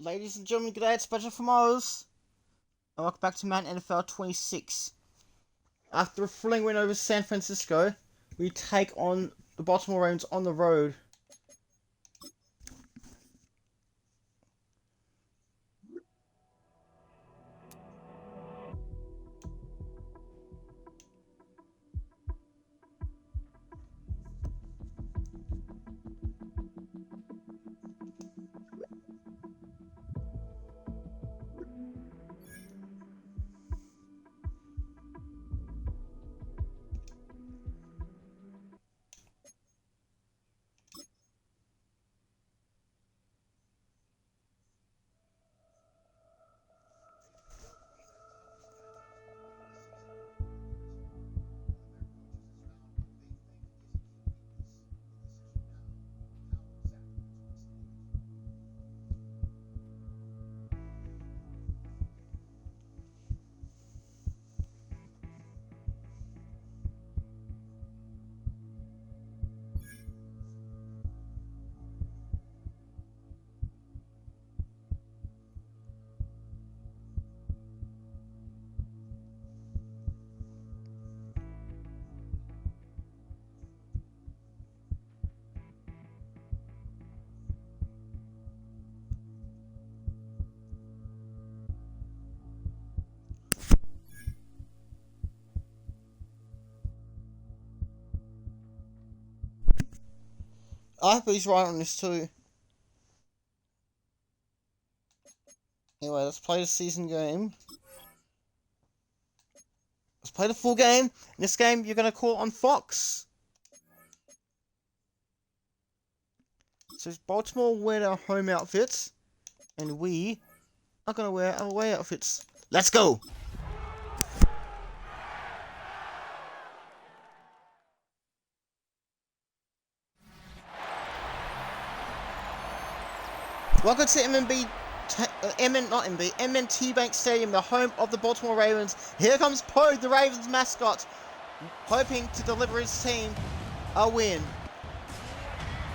Ladies and gentlemen, good day, it's Special from Oz. And welcome back to Madden NFL 26. After a thrilling win over San Francisco, we take on the Baltimore Ravens on the road. I hope he's right on this too. Anyway, let's play the season game. Let's play the full game. In this game, you're going to call on Fox. So Baltimore wear our home outfits, and we are going to wear our away outfits. Let's go! Welcome to M&T Bank Stadium, the home of the Baltimore Ravens. Here comes Poe, the Ravens mascot, hoping to deliver his team a win.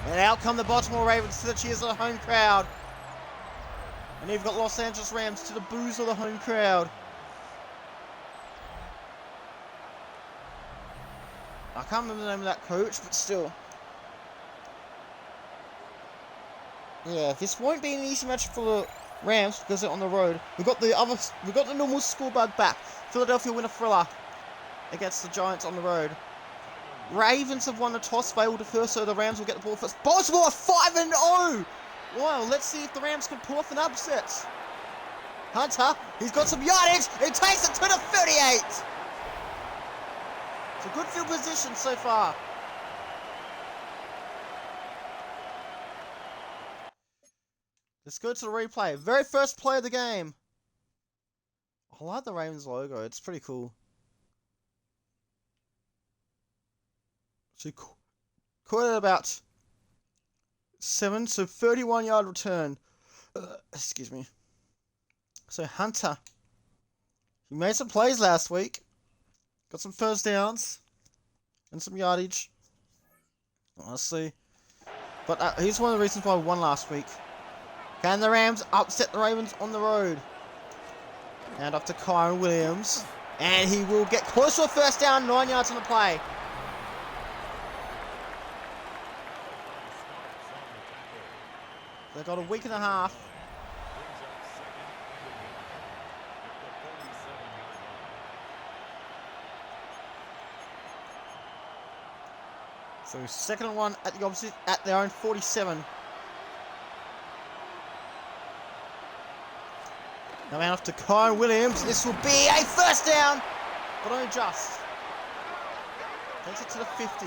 And out come the Baltimore Ravens to the cheers of the home crowd. And you've got Los Angeles Rams to the boos of the home crowd. I can't remember the name of that coach, but still. Yeah, this won't be an easy match for the Rams because they're on the road. We've got the normal score bug back. Philadelphia win a thriller against the Giants on the road. Ravens have won the toss, failed to first, so the Rams will get the ball first. Baltimore 5-0! Wow, let's see if the Rams can pull off an upset. Hunter, he's got some yardage. He takes it to the 38. It's a good field position so far. Let's go to the replay. Very first play of the game. I like the Ravens logo. It's pretty cool. So caught at about 7, so 31-yard return. Excuse me. So Hunter, he made some plays last week. Got some first downs and some yardage. Honestly, but here's one of the reasons why we won last week. Can the Rams upset the Ravens on the road? And off to Kyron Williams. And he will get close to a first down, 9 yards on the play. They've got a week and a half. So second and 1 at the opposite, at their own 47. Now off to Kyron Williams. This will be a first down, but only just. Takes it to the 50.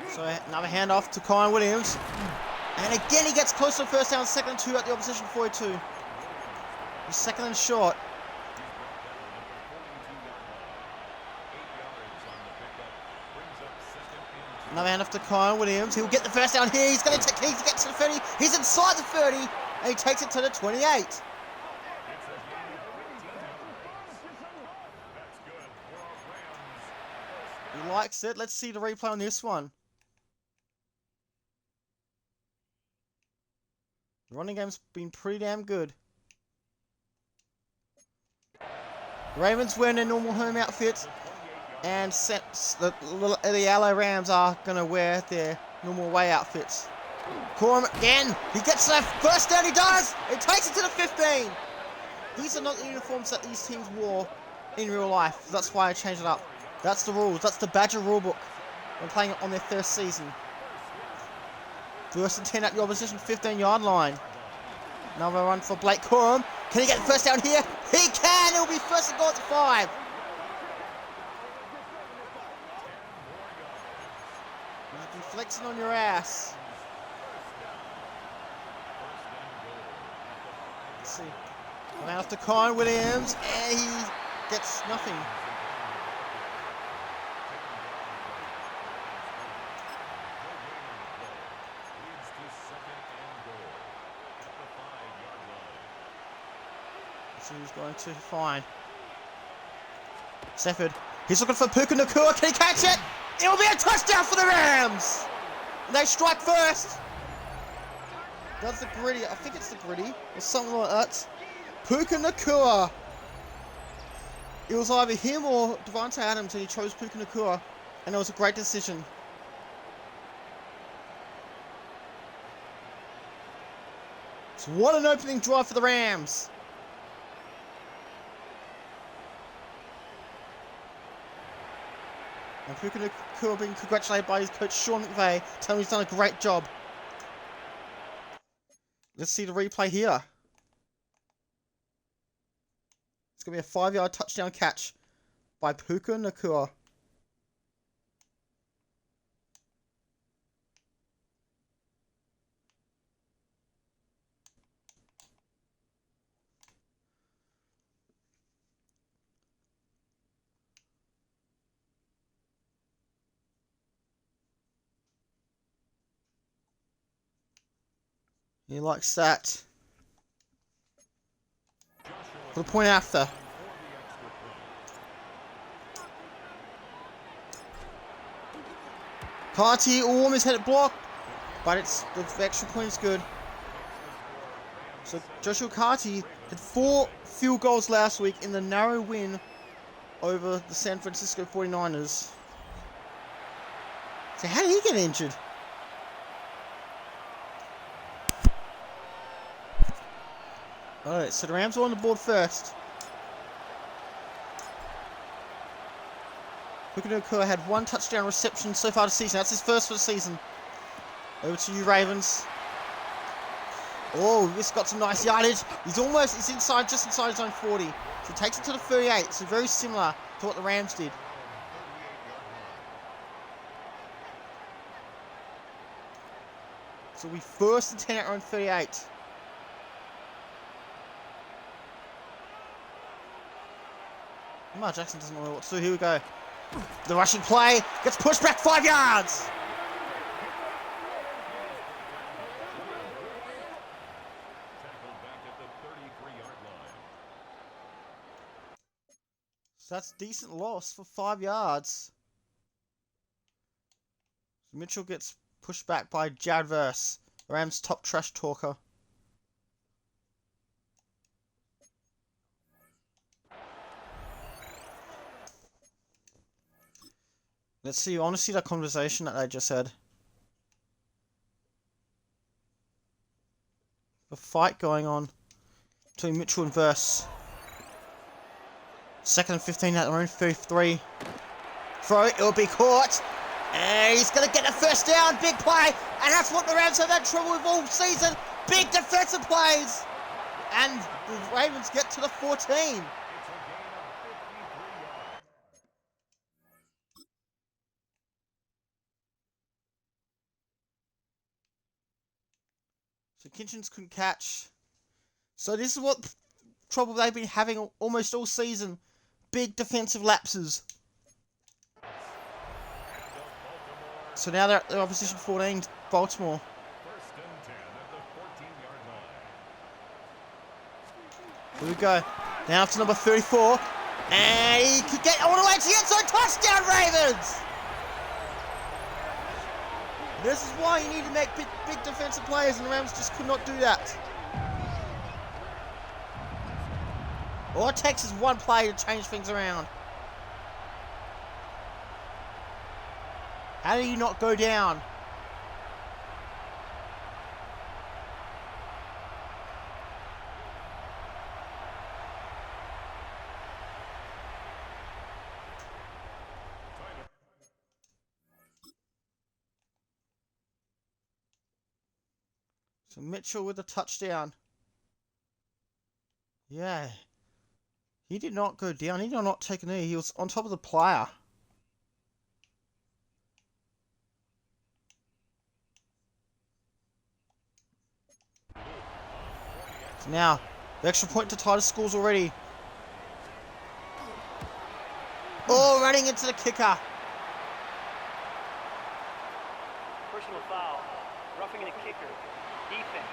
So another handoff to Kyron Williams. And again he gets close to first down, second and 2 at the opposition 42. He's second and short. Another handoff to Kyron Williams. He'll get the first down here. He's going to get to the 30. He's inside the 30. And he takes it to the 28. He likes it. Let's see the replay on this one. The running game's been pretty damn good. The Ravens wearing their normal home outfits, and the yellow Rams are going to wear their normal away outfits. Corum again. He gets the first down. He does. He takes it to the 15. These are not the uniforms that these teams wore in real life. That's why I changed it up. That's the rules. That's the Badger rulebook. When playing it on their first season. 1st and 10 at the opposition 15-yard line. Another run for Blake Corum. Can he get the first down here? He can. It'll be 1st and goal at the 5. You'll be flexing on your ass. Let's see. Come out to Kyle Williams, and he gets nothing. So he's going to find Stafford. He's looking for Puka Nacua. Can he catch it? It will be a touchdown for the Rams. And they strike first. That's the gritty. I think it's the gritty or something like that. Puka Nacua. It was either him or Devontae Adams, and he chose Puka Nacua, and it was a great decision. So what an opening drive for the Rams. And Puka Nacua being congratulated by his coach Sean McVay, telling him he's done a great job. Let's see the replay here. It's going to be a 5-yard touchdown catch by Puka Nacua. He likes that. For the point after. Carty almost had it blocked, but the extra point is good. So Joshua Carty had 4 field goals last week in the narrow win over the San Francisco 49ers. So how did he get injured? Alright, so the Rams are on the board first. Puka Nacua had 1 touchdown reception so far this season. That's his first for the season. Over to you, Ravens. Oh, this got some nice yardage. He's inside, just inside his own 40. So he takes it to the 38. So very similar to what the Rams did. So we 1st and 10 at our own 38. Lamar Jackson doesn't know what to do. Here we go. The rushing play gets pushed back 5 yards. So that's a decent loss for 5 yards. So Mitchell gets pushed back by Jared Verse, Rams' top trash talker. Let's see, I want to see that conversation that they just had. A fight going on between Mitchell and Verse. 2nd and 15 at their own 33. Throw, it'll be caught. And he's going to get the first down. Big play. And that's what the Rams have had trouble with all season. Big defensive plays. And the Ravens get to the 14. So Kinchins couldn't catch. So this is what trouble they've been having almost all season. Big defensive lapses. So now they're at the opposition 14, Baltimore. Here we go. Now to number 34. And he could get all the way to the end zone. Touchdown, Ravens! This is why you need to make big defensive plays, and the Rams just could not do that. All it takes is one play to change things around. How do you not go down? So Mitchell with a touchdown. Yeah. He did not go down. He did not take a knee. He was on top of the player. So now, the extra point to tie the scores already. Oh, running into the kicker. Personal foul. Roughing in a kicker. Defense.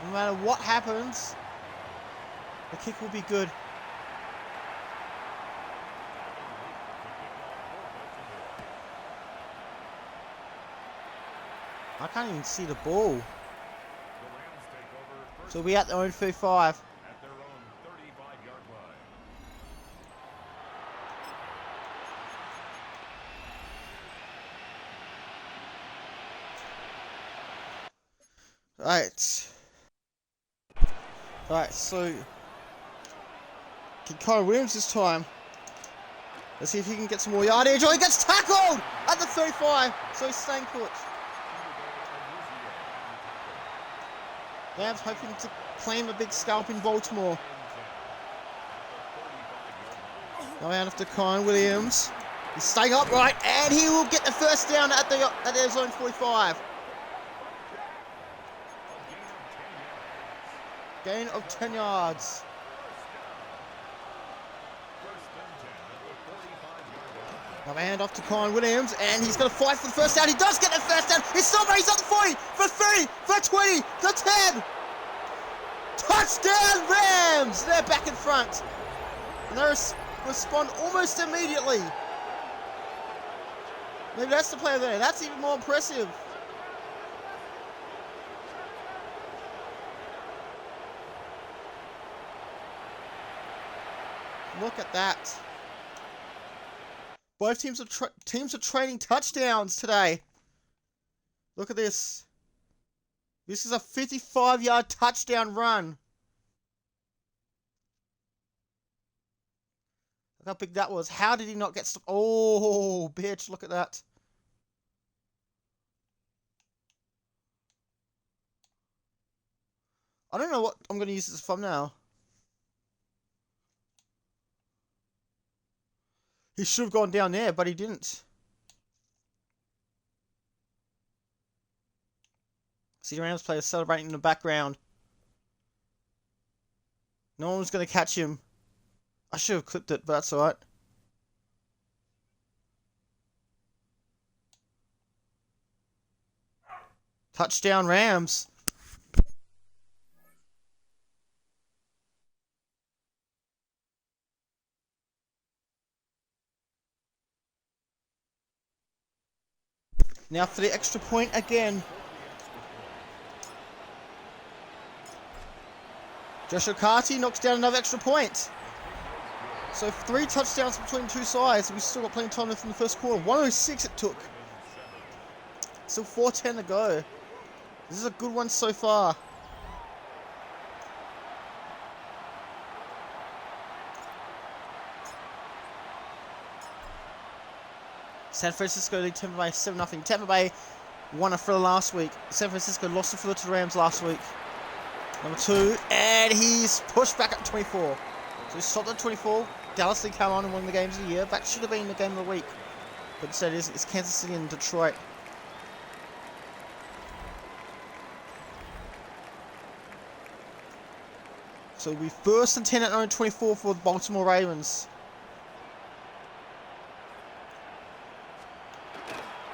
No matter what happens, the kick will be good. I can't even see the ball. So we at their own 35. At their own 35-yard line. Right, so Connor Williams this time. Let's see if he can get some more yardage. Oh, he gets tackled at the 35, so he's staying put. Rams hoping to claim a big scalp in Baltimore. Now out after Connor Williams. He's staying upright, and he will get the first down at their zone 45. Gain of 10 yards. Another hand off to Connor Williams, and he's going to fight for the first down. He does get the first down. He's still there. He's up the 40, for 30, for 20, for 10. Touchdown, Rams! They're back in front. And they respond almost immediately. Maybe that's the play there. That's even more impressive. Look at that. Both teams are trading touchdowns today. Look at this. This is a 55-yard touchdown run. Look how big that was. How did he not get stopped? Oh, bitch, look at that. I don't know what I'm going to use this from now. He should have gone down there, but he didn't. See Rams players celebrating in the background. No one was going to catch him. I should have clipped it, but that's alright. Touchdown Rams. Now for the extra point again. Joshua Carty knocks down another extra point. So 3 touchdowns between two sides. We still got plenty of time left in the first quarter. 1:06 it took. Still 4:10 to go. This is a good one so far. San Francisco lead Tampa Bay 7-0. Tampa Bay won a thriller last week. San Francisco lost a thriller to the Rams last week. Number 2, and he's pushed back up 24. So he stopped at 24. Dallas did come on and won the games of the year. That should have been the game of the week. But instead it's Kansas City and Detroit. So we 1st and 10 at number 24 for the Baltimore Ravens.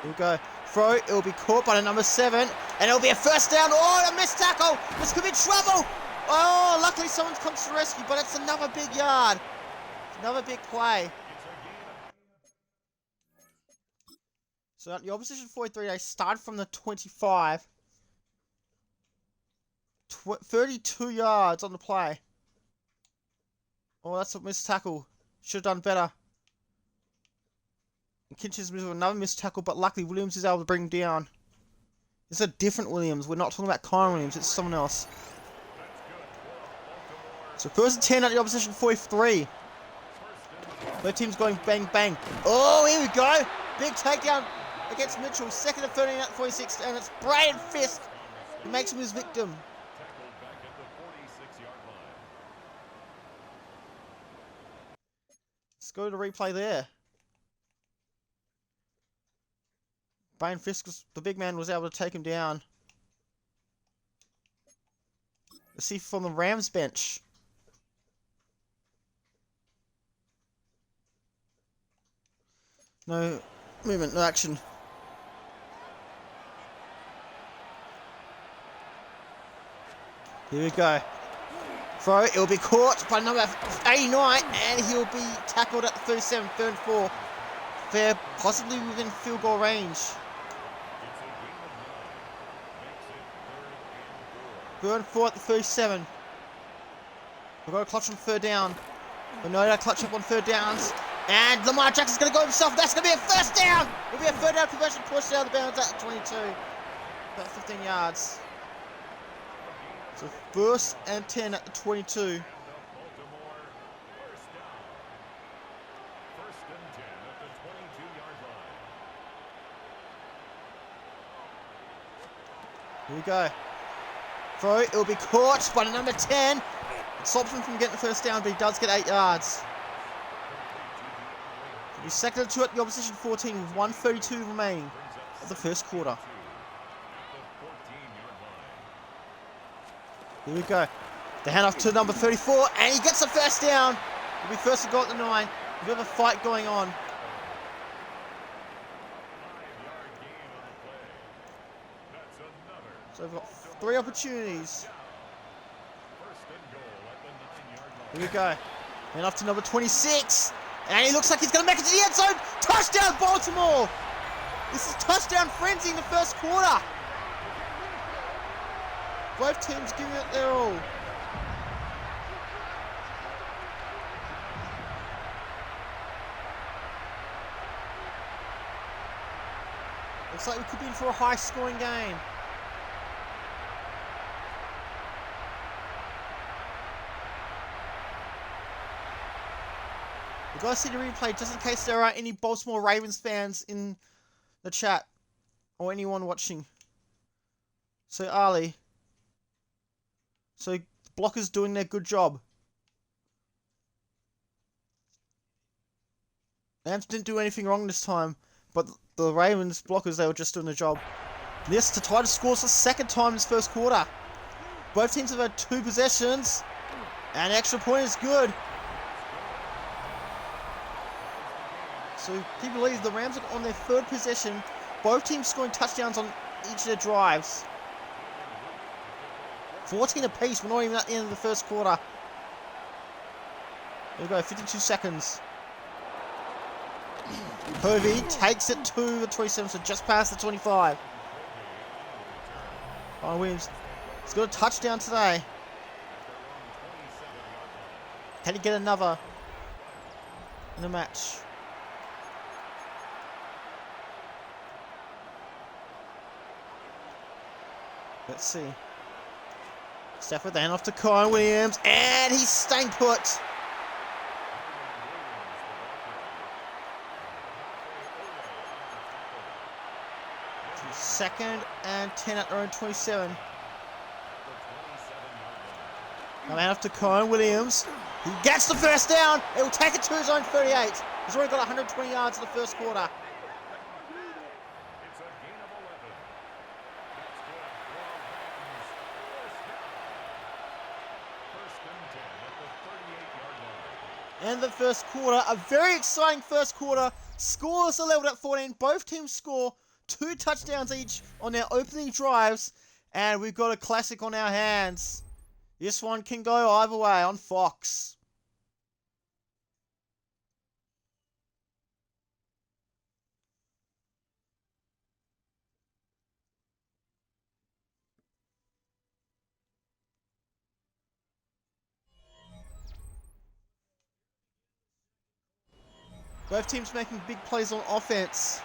Here we go. Throw. It will be caught by the number 7. And it will be a first down. Oh, a missed tackle. This could be trouble. Oh, luckily someone comes to the rescue, but it's another big yard. It's another big play. So the opposition 43, they start from the 25. 32 yards on the play. Oh, that's a missed tackle. Should have done better. Kinch's with another missed tackle, but luckily Williams is able to bring him down. It's a different Williams. We're not talking about Kyron Williams. It's someone else. So first and 10 at the opposition 43. Both teams going bang bang. Oh, here we go. Big takedown against Mitchell. Second and 13 at 46, and it's Brian Fisk who makes him his victim. Let's go to replay there. Brian Fisk, the big man, was able to take him down. Let's see from the Rams bench. No movement, no action. Here we go. Throw, it'll be caught by number 89, and he'll be tackled at the 37, third and 4. They're possibly within field goal range. Third and 4 at the 37. We've got to clutch on third down. We know that clutch up on third downs. And Lamar Jackson's going to go himself. That's going to be a first down. It'll be a third down conversion pushed out of the bounds at 22. About 15 yards. So first and 10 at the 22. Here we go. Throw, it'll be caught by the number 10. It stops him from getting the first down, but he does get 8 yards. He's second and 2 at the opposition 14 with 1:32 remaining of the first quarter. Here we go. The handoff to number 34, and he gets the first down. He'll be first to go at the 9. A bit of a fight going on. So we've got 3 opportunities. Here we go. And off to number 26. And he looks like he's going to make it to the end zone. Touchdown, Baltimore! This is touchdown frenzy in the first quarter. Both teams giving it their all. Looks like we could be in for a high-scoring game. We've got to see the replay just in case there are any Baltimore Ravens fans in the chat or anyone watching. So Ali. So the blockers doing their good job. Rams didn't do anything wrong this time, but the Ravens blockers, they were just doing their job. This to try to score for the second time this first quarter. Both teams have had 2 possessions, and the extra point is good. So keep believe the Rams are on their 3rd possession. Both teams scoring touchdowns on each of their drives. 14 apiece. We're not even at the end of the first quarter. There we go. 52 seconds. Hervey takes it to the 27, so just past the 25. Oh, Williams. He's got a touchdown today. Can he get another in the match? Let's see. Stafford then off to Kyle Williams, and he's staying put. Second and 10 at their own 27. Now off to Kyle Williams. He gets the first down. It will take it to his own 38. He's already got 120 yards in the first quarter. And the first quarter, a very exciting first quarter. Scores are leveled at 14. Both teams score 2 touchdowns each on their opening drives. And we've got a classic on our hands. This one can go either way on Fox. Both teams making big plays on offense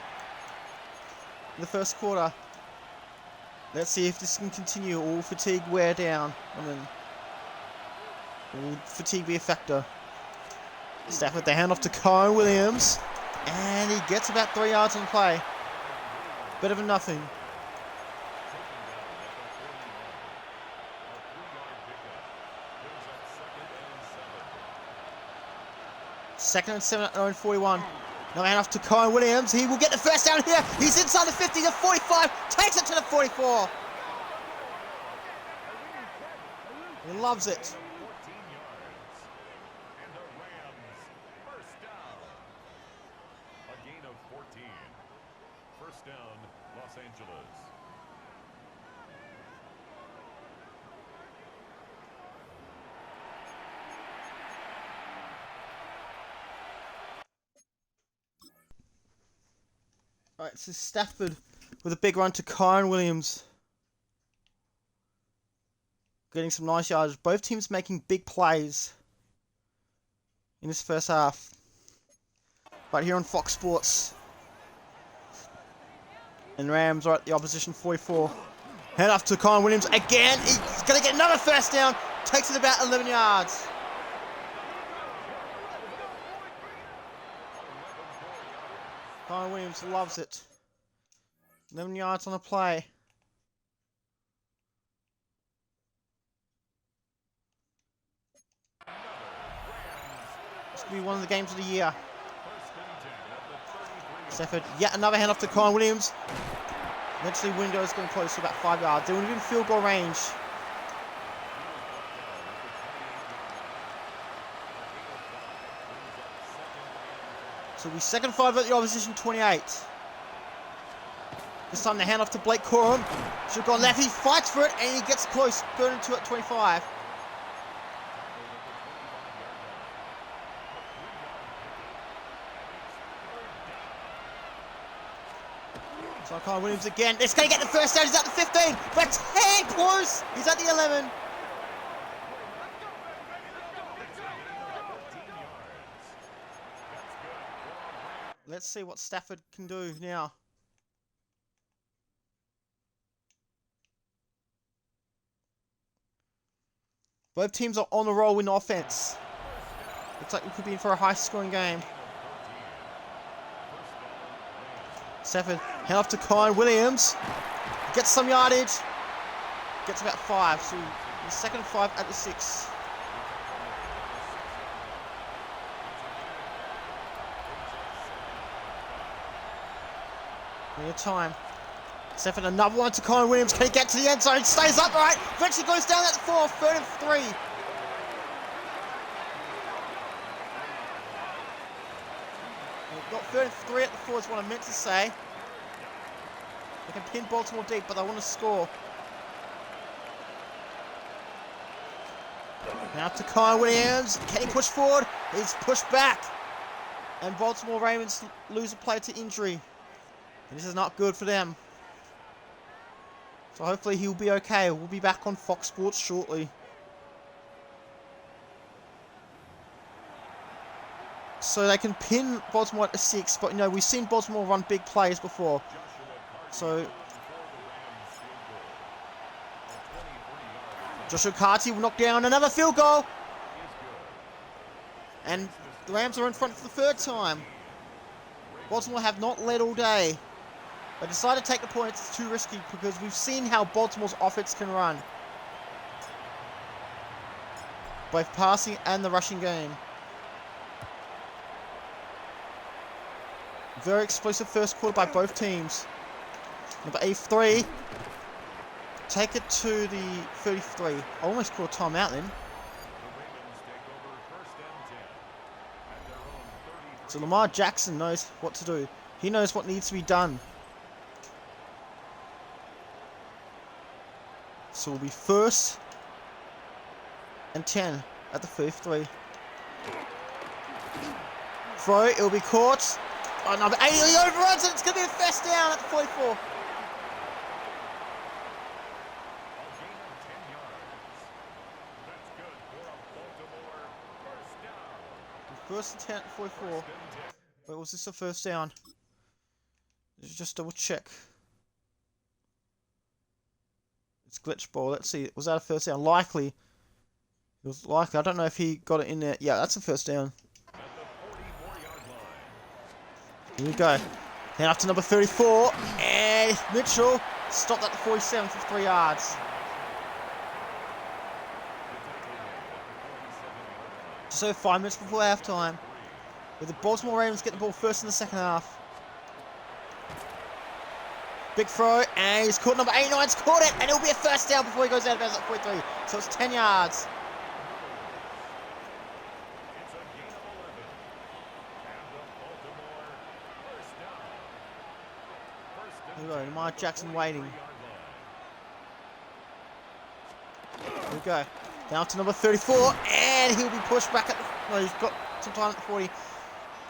in the first quarter. Let's see if this can continue. All fatigue wear down. Will fatigue be a factor? Stafford the handoff to Kyle Williams. And he gets about 3 yards on play. Better than nothing. Second and 7 at their own 41. Now handoff to Kyle Williams. He will get the first down here. He's inside the 50 to 45. Takes it to the 44. He loves it. 14 yards. And the Rams first down. A gain of 14. First down, Los Angeles. Alright, so Stafford with a big run to Kyle Williams. Getting some nice yards. Both teams making big plays in this first half. Right here on Fox Sports. And Rams are at the opposition 44. Hand off to Kyle Williams again. He's going to get another first down. Takes it about 11 yards. Kyle Williams loves it. 11 yards on a play. This could be one of the games of the year. Stafford, yet another handoff to Kyle Williams. Eventually, window is going close to about 5 yards. They're within field goal range. So we second 5 at the opposition 28. This time the handoff to Blake Corum. Should have gone left. He fights for it and he gets close. 3rd and 2 at 25. So Kyle Williams again. It's going to get the first down. He's at the 15. But 10 close. He's at the 11. Let's see what Stafford can do now. Both teams are on the roll in offense. Looks like we could be in for a high-scoring game. Stafford, hand off to Kyle Williams. Gets some yardage. Gets about 5. So the second 5 at the 6. Plenty of time. Stafford, another one to Kyle Williams. Can he get to the end zone? Stays upright. Eventually goes down at the 4. 3rd and 3. We've got 3rd and 3 at the 4 is what I meant to say. They can pin Baltimore deep, but they want to score. Now to Kyle Williams. Can he push forward? He's pushed back. And Baltimore Ravens lose a player to injury. And this is not good for them. So hopefully he'll be okay. We'll be back on Fox Sports shortly. So they can pin Baltimore at the 6, but you know, we've seen Baltimore run big plays before. So Joshua Carty will knock down another field goal. And the Rams are in front for the 3rd time. Baltimore have not led all day. They decided to take the points. It's too risky because we've seen how Baltimore's offense can run. Both passing and the rushing game. Very explosive first quarter by both teams. Number 83. Take it to the 33. I almost called a timeout then. So Lamar Jackson knows what to do. He knows what needs to be done. So we'll be 1st and 10 at the 33. Throw, it'll be caught. Oh, number 80, he overruns it. It's going to be a first down at the 44. First and 10 at the 44. Wait, was this a first down? Let's just double check. It's glitch ball. Let's see. Was that a first down? Likely. It was likely. I don't know if he got it in there. Yeah, that's a first down. Here we go. Now up to number 34. And Mitchell stopped at the 47 for 3 yards. Just over 5 minutes before halftime. With the Baltimore Ravens get the ball first in the second half. Big throw, and he's caught number 89's caught it, and it'll be a first down before he goes out of bounds at 43. So it's 10 yards. Here we go, Lamar Jackson waiting. Here we go. Down to number 34, and he'll be pushed back at the... Well, he's got some time at the 40.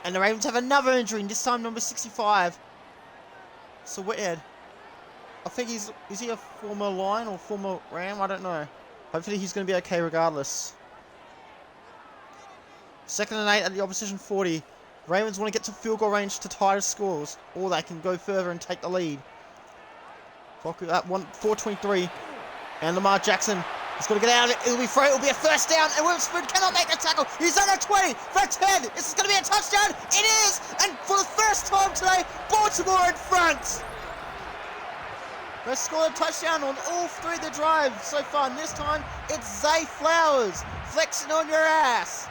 And the Ravens have another injury, and this time number 65. So Whithead. I think is he a former Lion or former Ram? I don't know. Hopefully he's going to be okay regardless. 2nd and 8 at the opposition 40. Ravens want to get to field goal range to tie the scores, or they can go further and take the lead. Clock at 4:23, and Lamar Jackson is going to get out of it. It'll be free. It'll be a first down, and Witherspoon cannot make the tackle. He's under 20 for 10. This is going to be a touchdown. It is, and for the first time today, Baltimore in front. They scored a touchdown on all 3 of the drives so far, and this time it's Zay Flowers flexing on your ass.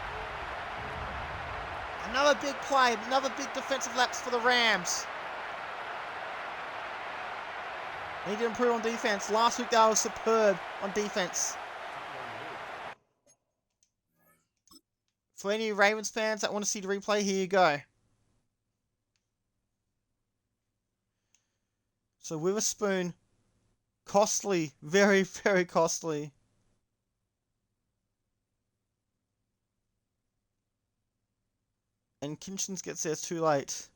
Another big play, another big defensive lapse for the Rams. They need to improve on defense. Last week they were superb on defense. For any Ravens fans that want to see the replay, here you go. So Witherspoon, costly, very, very costly. And Kinchins gets there too late.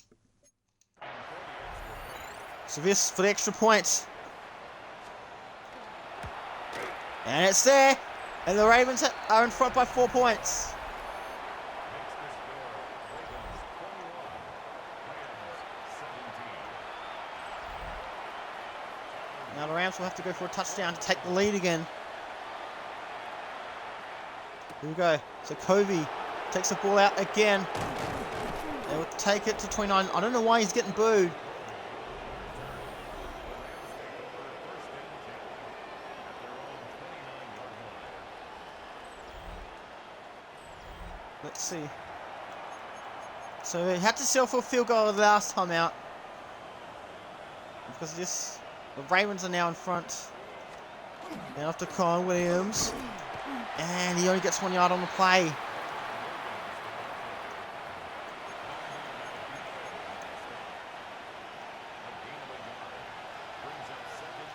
So this for the extra point. And it's there. And the Ravens are in front by 4 points. Now the Rams will have to go for a touchdown to take the lead again. Here we go. So Covey takes the ball out again. They will take it to 29. I don't know why he's getting booed. Let's see. So he had to settle for a field goal the last time out. Because this, the Ravens are now in front. Now after Colin Williams. And he only gets 1 yard on the play.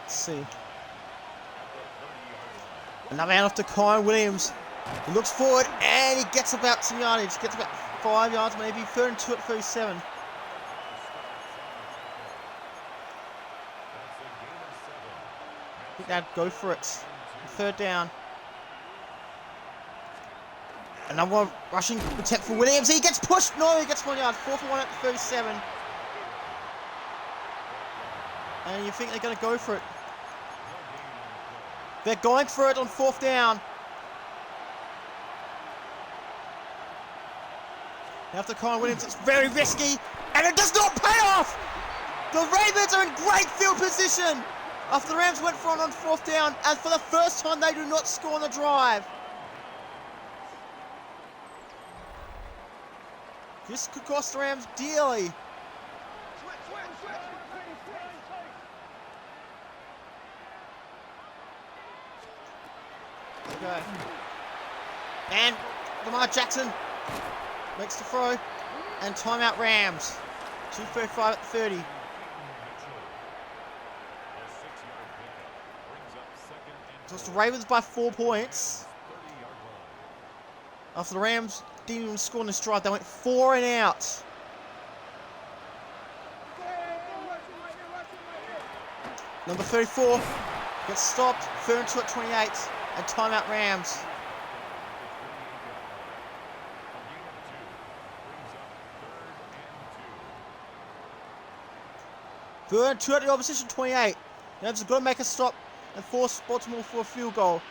Let's see. Another out after Colin Williams. He looks forward and he gets about some yardage. Gets about 5 yards maybe. 3rd and 2 at 37. I think they'd go for it. 3rd down. Another one rushing attempt for Williams. He gets pushed. No, he gets 1 yard. 4 for 1 at 37. And you think they're going to go for it. They're going for it on 4th down. After Colin Williams, it's very risky. And it does not pay off. The Ravens are in great field position. After the Rams went for it on 4th down. And for the first time, they do not score on the drive. This could cost the Rams dearly. Okay. And Lamar Jackson makes the throw. And timeout Rams. 2:35 at 30. So it's the Ravens by 4 points. After the Rams didn't even score in this drive, they went 4 and out. Number 34 gets stopped. 3rd and 2 at 28. And timeout Rams. Third and 2 at the opposition 28. Rams have got to make a stop and force Baltimore for a field goal.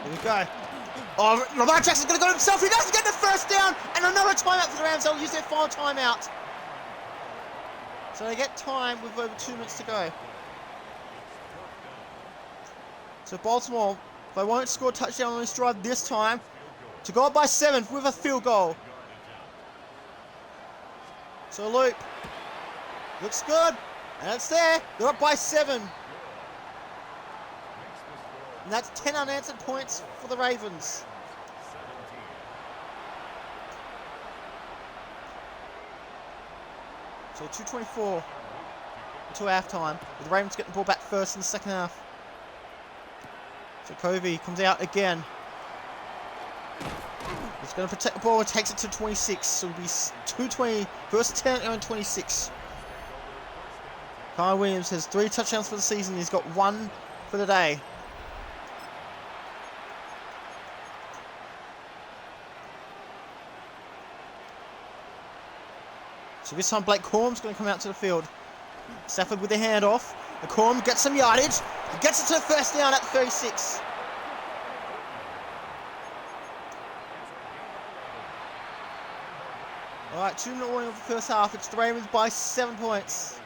Here we go. Oh, Lamar Jackson's going to go himself. He doesn't get the first down. And another timeout for the Rams. They'll use their final timeout. So they get time with over 2 minutes to go. So Baltimore, they won't score a touchdown on this drive this time, to go up by 7 with a field goal. So loop. Looks good. And it's there. They're up by 7. And that's 10 unanswered points for the Ravens. So 2:24 until halftime, with the Ravens getting the ball back first in the second half. So Covey comes out again. He's going to protect the ball and takes it to 26. So it'll be 2:20, first 10 and 26. Kyle Williams has 3 touchdowns for the season. He's got 1 for the day. So this time Blake Corum's going to come out to the field. Stafford with the handoff. The Corum gets some yardage. He gets it to the first down at 36. Alright, 2-minute warning of the first half. It's the Ravens by 7 points.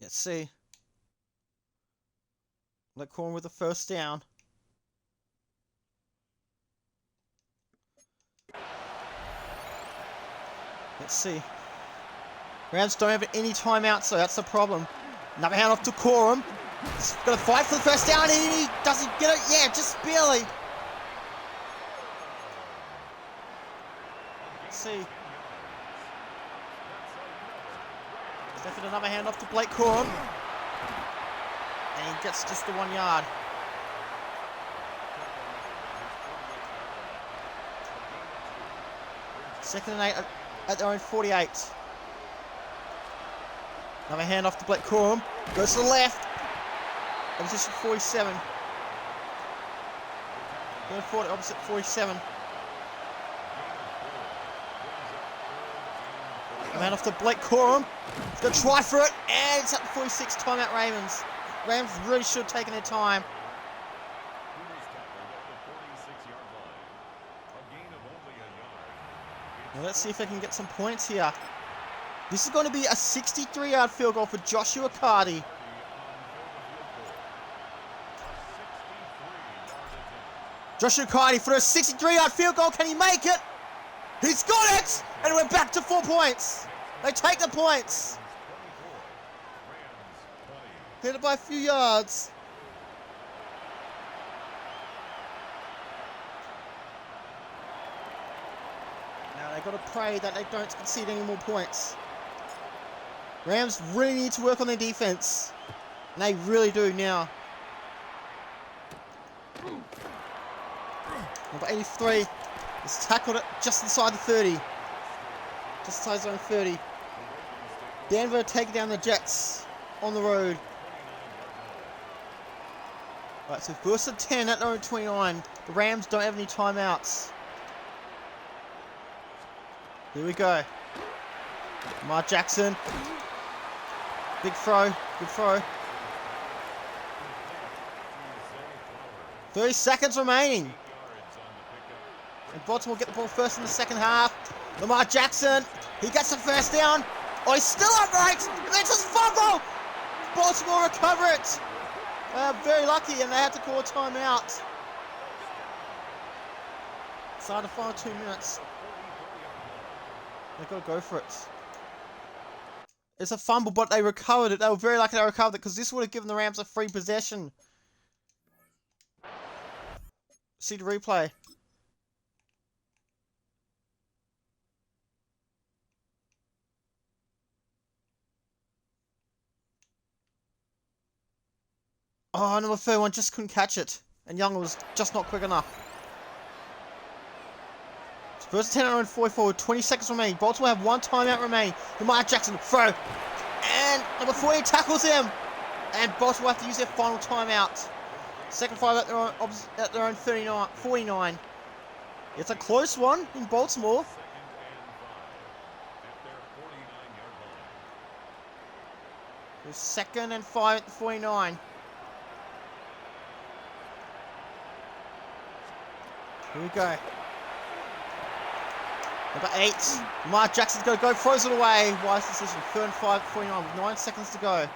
Let's see. Blake Corum with the first down. Let's see. Rams don't have any timeouts, so that's the problem. Another handoff to Corum. He's got to fight for the first down, and he doesn't get it. Yeah, just barely. Let's see. Stafford another handoff to Blake Corum. And he gets just the 1 yard. Second and 8 at their own 48. Another handoff to Blake Corum. Goes to the left. Opposition 47. Going forward, opposite 47. A handoff to Blake Corum. He's going to try for it. And it's at the 46. Timeout Ravens. Rams really should have taken their time. Now let's see if they can get some points here. This is going to be a 63-yard field goal for Joshua Cardi. Joshua Cardi for a 63-yard field goal. Can he make it? He's got it! And we're back to 4 points. They take the points. Hit it by a few yards. Now they've got to pray that they don't concede any more points. Rams really need to work on their defense. And they really do now. Number 83 has tackled it just inside the 30. Just inside zone 30. Denver take down the Jets on the road. Right, so first and 10 at their own 29. The Rams don't have any timeouts. Here we go. Lamar Jackson. Big throw. Good throw. 30 seconds remaining. And Baltimore get the ball first in the second half. Lamar Jackson. He gets the first down. Oh, he's still upright. And then just fumble. Baltimore recover it. Very lucky, and they had to call a timeout. Inside the final 2 minutes. They've got to go for it. It's a fumble, but they recovered it. They were very lucky they recovered it, because this would have given the Rams a free possession. See the replay. Oh, number 31 just couldn't catch it. And Young was just not quick enough. First and 10 and 44 with 20 seconds remaining. Baltimore have one timeout remaining. Lamar Jackson, throw. And number 40 tackles him. And Baltimore have to use their final timeout. Second five at their own 49. It's a close one in Baltimore. Second and 5 at the 49. Here we go. Number 8. Lamar Jackson's going to go, throws it away. Wise decision. Third and 5 at 49 with 9 seconds to go.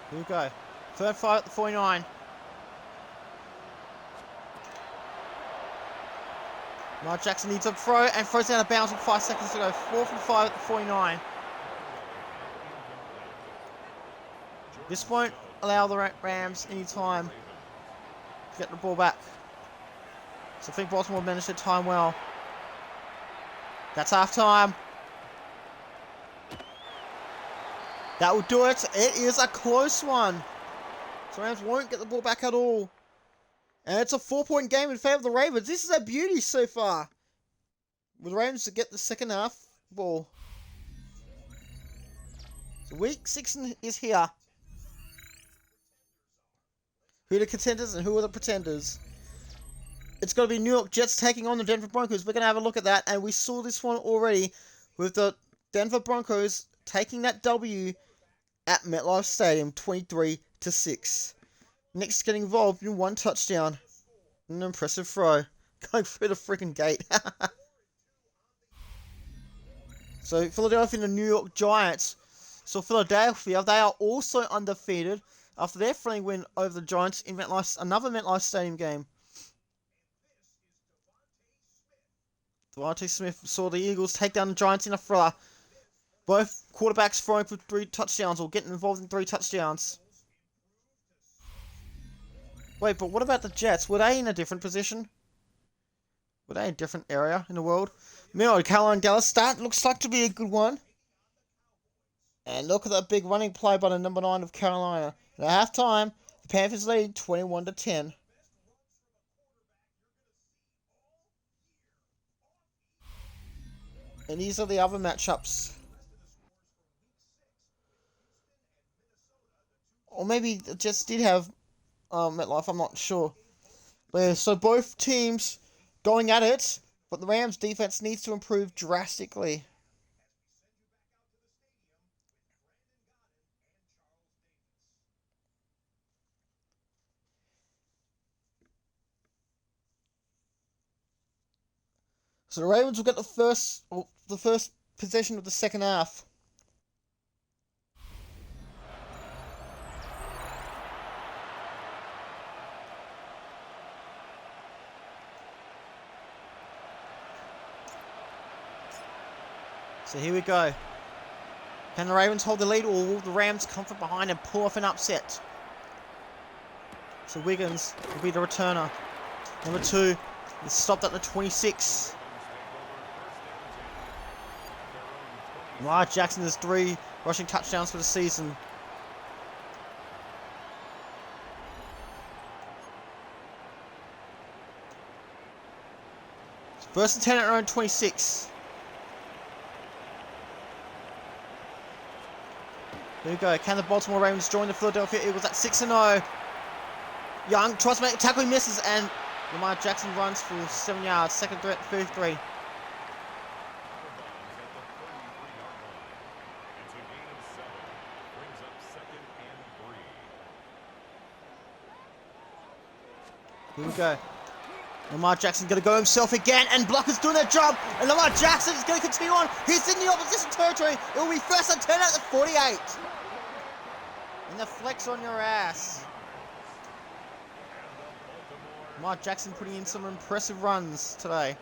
Here we go. Third 5 at the 49. Lamar Jackson needs a throw and throws out of bounds with 5 seconds to go. 4th and 5 at the 49. This won't allow the Rams any time to get the ball back. So I think Baltimore managed their time well. That's half time. That will do it. It is a close one. So Rams won't get the ball back at all. And it's a 4-point game in favor of the Ravens. This is a beauty so far. With the Ravens to get the second half ball. So week 6 is here. Who are the contenders and who are the pretenders? It's going to be New York Jets taking on the Denver Broncos. We're going to have a look at that. And we saw this one already with the Denver Broncos taking that W at MetLife Stadium 23-6. Knicks getting involved in 1 touchdown. An impressive throw. Going through the freaking gate. So Philadelphia and the New York Giants. So Philadelphia, they are also undefeated after their friendly win over the Giants in another MetLife Stadium game. Devontae Smith saw the Eagles take down the Giants in a thriller. Both quarterbacks throwing for 3 touchdowns or getting involved in 3 touchdowns. Wait, but what about the Jets? Were they in a different position? Were they in a different area in the world? Meanwhile, Carolina Dallas, that looks like to be a good one. And look at that big running play by the number 9 of Carolina. And at halftime, the Panthers lead 21-10. And these are the other matchups. Or maybe the Jets did have MetLife, I'm not sure. But yeah, so both teams going at it, but the Rams defense needs to improve drastically. So the Ravens will get the first possession of the second half. So here we go. Can the Ravens hold the lead, or will the Rams come from behind and pull off an upset? So Wiggins will be the returner. Number 2 is stopped at the 26. Lamar Jackson has 3 rushing touchdowns for the season. First and 10 at their own 26. Here we go. Can the Baltimore Ravens join the Philadelphia Eagles at 6-0? Young tries to make a tackle, he misses, and Lamar Jackson runs for 7 yards. Second threat, 33. Here we go. Lamar Jackson's going to go himself again, and blockers doing their job, and Lamar Jackson is going to continue on. He's in the opposition territory. It will be first and 10 at the 48. And the flex on your ass. Lamar Jackson putting in some impressive runs today.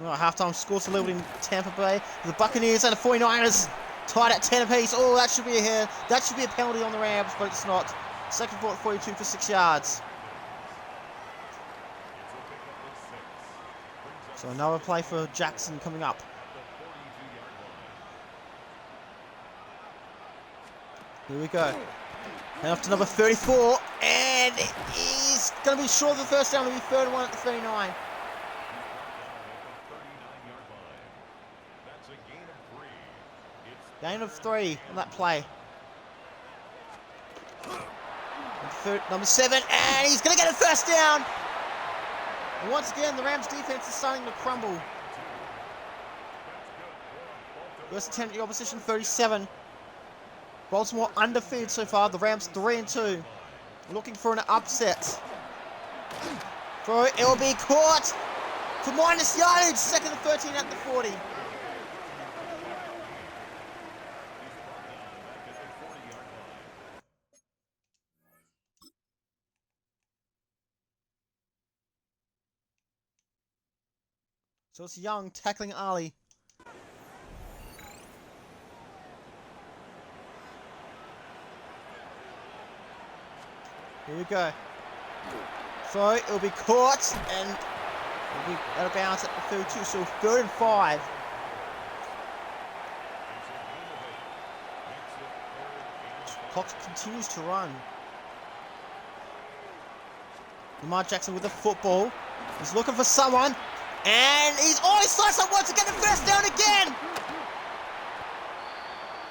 Well, halftime score delivered in Tampa Bay. The Buccaneers and the 49ers tied at 10 apiece. Oh, that should be a hit. That should be a penalty on the Rams, but it's not. Second quarter, 42 for 6 yards. So another play for Jackson coming up. Here we go. And off to number 34. And he's going to be short of the first down. It'll be third and 1 at the 39. Gain of 3 on that play. Number 7. And he's going to get a first down. And once again, the Rams defense is starting to crumble. First attempt at the opposition, 37. Baltimore undefeated so far. The Rams 3-2. Looking for an upset. Throw, it will be caught for minus yardage. Second and 13 at the 40. So it's Young tackling Ali. Here we go. So it'll be caught and it'll be out of bounds at the 32. So 3rd and 5. Clock continues to run. Lamar Jackson with the football. He's looking for someone. And he sliced up once again, the first down again!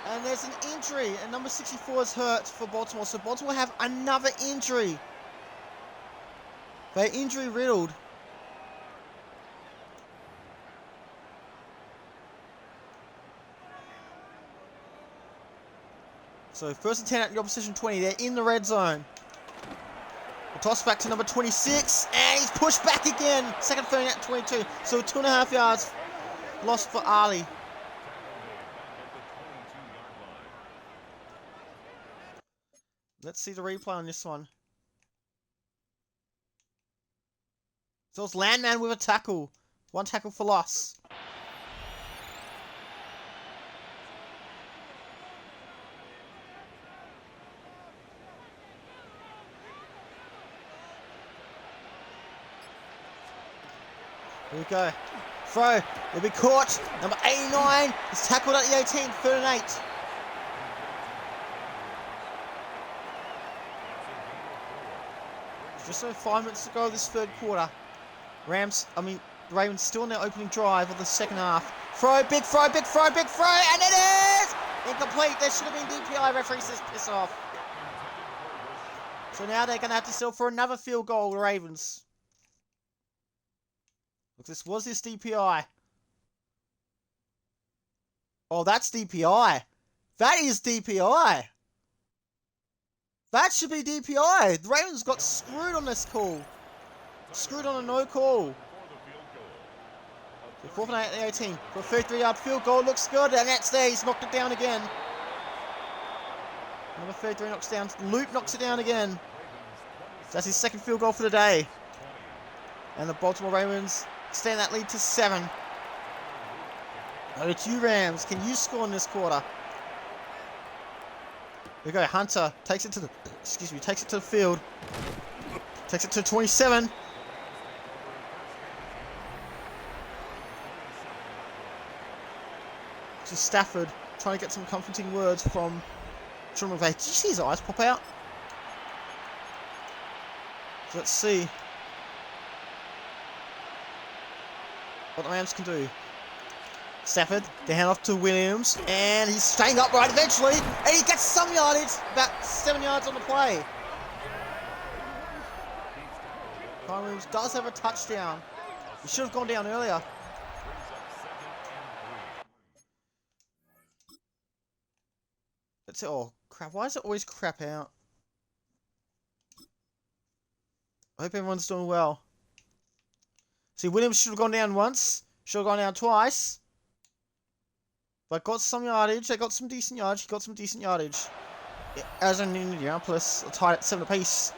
And there's an injury, and number 64 is hurt for Baltimore, so Baltimore have another injury. They're injury riddled. So 1st and 10 at the opposition 20, they're in the red zone. The toss back to number 26, and he's pushed back again. 2nd 30 at 22, so 2.5 yards lost for Ali. Let's see the replay on this one. So it's Landman with a tackle. 1 tackle for loss. Here we go. Throw. Will be caught. Number 89 is tackled at the 18. 3rd and 8. Just over 5 minutes to go this 3rd quarter. The Ravens still in their opening drive of the 2nd half. Throw, big throw, big throw, big throw, and it is! Incomplete. There should have been DPI. Referee says piss off. So now they're going to have to settle for another field goal, the Ravens. Look, this DPI. Oh, that's DPI. That is DPI. That should be DPI. The Ravens got screwed on this call. Screwed on a no call. So 4th and 8 at the 18. For a 33-yard field goal. Looks good. And that's there. He's knocked it down again. Number 33 knocks down. Loop knocks it down again. So that's his 2nd field goal for the day. And the Baltimore Ravens extend that lead to 7. Over to you, Rams. Can you score in this quarter? Here we go. Hunter takes it to the field. Takes it to 27. To Stafford, trying to get some comforting words from Sean McVay. Did you see his eyes pop out? So let's see what the Rams can do. Stafford, the hand off to Williams, and he's staying upright eventually, and he gets some yardage, about 7 yards on the play. Kyle Williams does have a touchdown. He should have gone down earlier. That's it. Oh, crap. Why does it always crap out? I hope everyone's doing well. See, Williams should have gone down once. Should have gone down twice. But got some yardage. They got some decent yardage. He got some decent yardage. As in Indianapolis, tied at 7 apiece.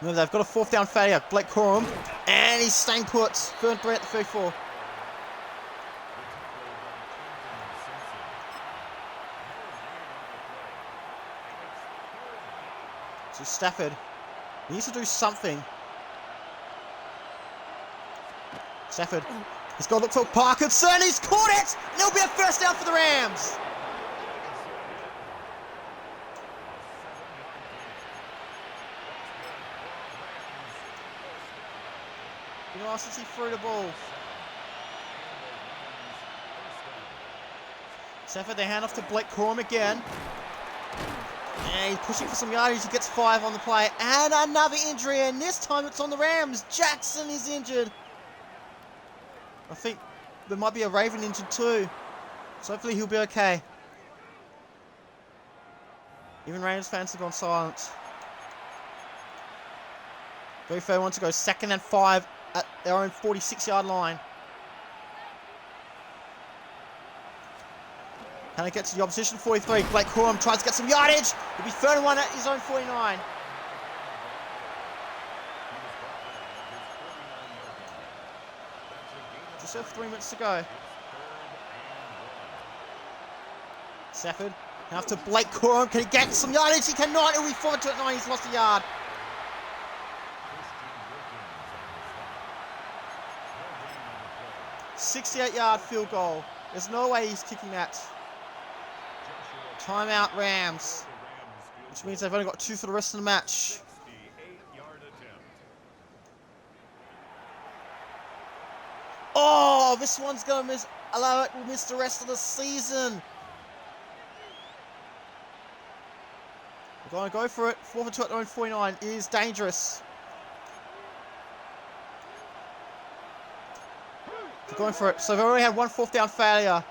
Remember, they've got a 4th down failure. Blake Corum. And he's staying put. 3rd and 3 at the 34. So Stafford, he needs to do something. Stafford. He's got to look for Parkinson. He's caught it. And it'll be a first down for the Rams. You know, since he threw the ball. Stafford, they hand off to Blake Corum again. And he's pushing for some yardage. He gets 5 on the play. And another injury. And this time it's on the Rams. Jackson is injured. I think there might be a Raven injured too. So hopefully he'll be okay. Even Rams fans have gone silent. Very fair wants to go 2nd and 5 at their own 46-yard line. Can he get to the opposition? 43. Blake Corum tries to get some yardage. He'll be 31 at his own 49. Just have 3 minutes to go. Stafford. Now to Blake Corum. Can he get some yardage? He cannot. He'll be forward to it 9. He's lost a yard. "68-yard field goal. There's no way he's kicking that. Timeout Rams. Which means they've only got 2 for the rest of the match. Oh, this one's going to allow it to miss the rest of the season. We're going to go for it. 4 for 2 at their own 49 is dangerous. They're going for it. So they've already had 1 4th down failure.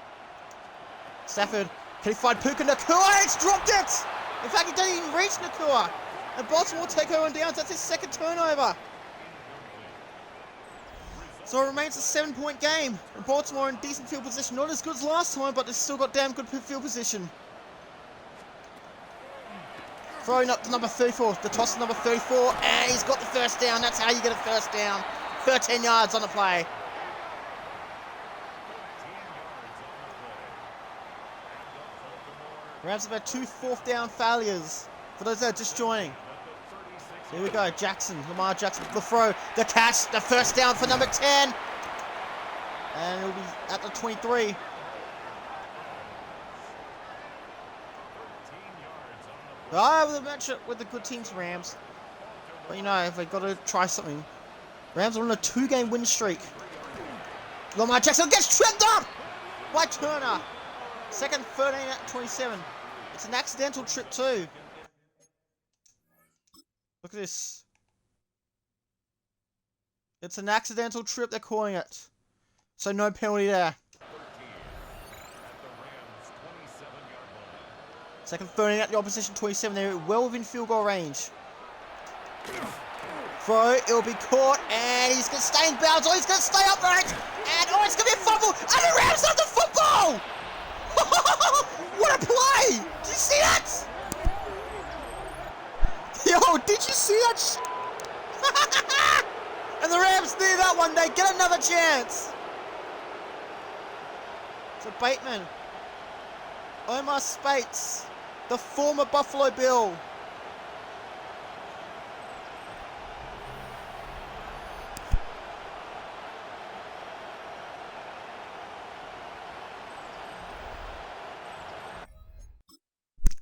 Stafford. Can he find Puka Nacua? It's dropped it! In fact, he didn't even reach Nacua. And Baltimore take over on downs. That's his 2nd turnover. So it remains a 7-point game. And Baltimore in decent field position. Not as good as last time, but they've still got damn good field position. Throwing up to number 34. The toss to number 34. And he's got the first down. That's how you get a first down. 13 yards on the play. Rams have had 2 4th down failures. For those that are just joining. Here we go. Jackson. Lamar Jackson. The throw. The catch. The first down for number 10. And it'll be at the 23. I have a matchup with the good teams, Rams. But you know, if they've got to try something. Rams are on a 2-game win streak. Lamar Jackson gets tripped up by Turner. 2nd 13 at 27. It's an accidental trip too. Look at this. It's an accidental trip, they're calling it. So no penalty there. 2nd 13 at the opposition 27. They're well within field goal range. Throw, it'll be caught, and he's going to stay in bounds. Oh, he's going to stay upright. And oh, it's going to be a fumble. And the Rams have the football! What a play! Did you see that? Yo, did you see that? And the Rams knew that one. They get another chance. So Bateman. Omar Spates. The former Buffalo Bill.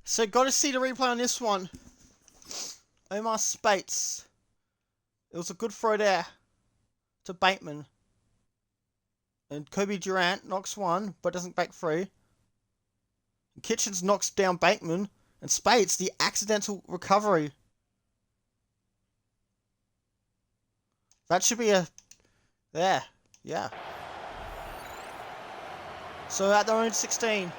So got to see the replay on this one. Omar Spates. It was a good throw there to Bateman. And Kobe Durant knocks one, but doesn't break free. And Kitchens knocks down Bateman. And Spates, the accidental recovery. That should be a... There. Yeah. So at their own 16.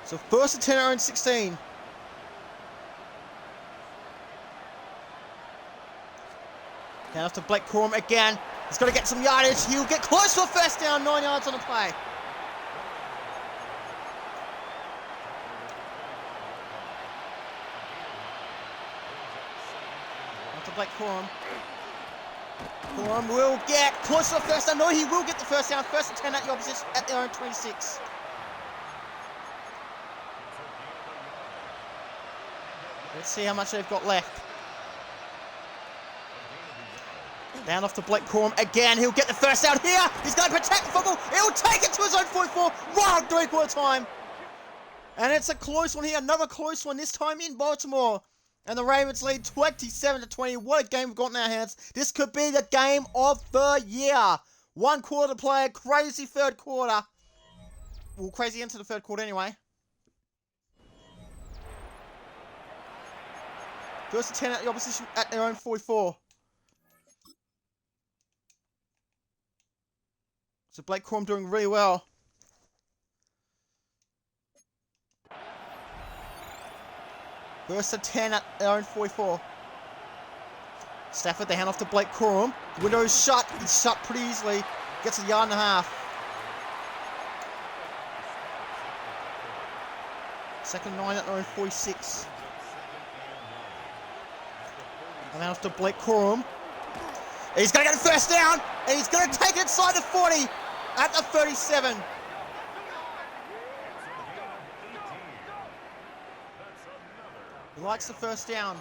So 1st and 10 at their own 16. Now after Blake Corum again. He's got to get some yardage. He'll get close to a first down. 9 yards on the play. After Blake Corum. Corum will get close to the first down. No, he will get the first down. 1st and 10 at the opposition at their own 26. Let's see how much they've got left. Down off to Blake Corum again. He'll get the first down here. He's going to protect the football. He'll take it to his own 44. Right on 3/4 time. And it's a close one here. Another close one, this time in Baltimore. And the Ravens lead 27-20. What a game we've got in our hands. This could be the game of the year. 1 quarter to play. Crazy third quarter. Well, crazy into the third quarter anyway. First and 10 at the opposition at their own 44. So Blake Corum doing really well. First and 10 at their own 44. Stafford, they hand off to Blake Corum. The window is shut. It's shut pretty easily. Gets a yard and a half. Second 9 at their own 46. And off to Blake Corum. He's going to get the first down. And he's going to take it inside the 40 at the 37. He likes the first down.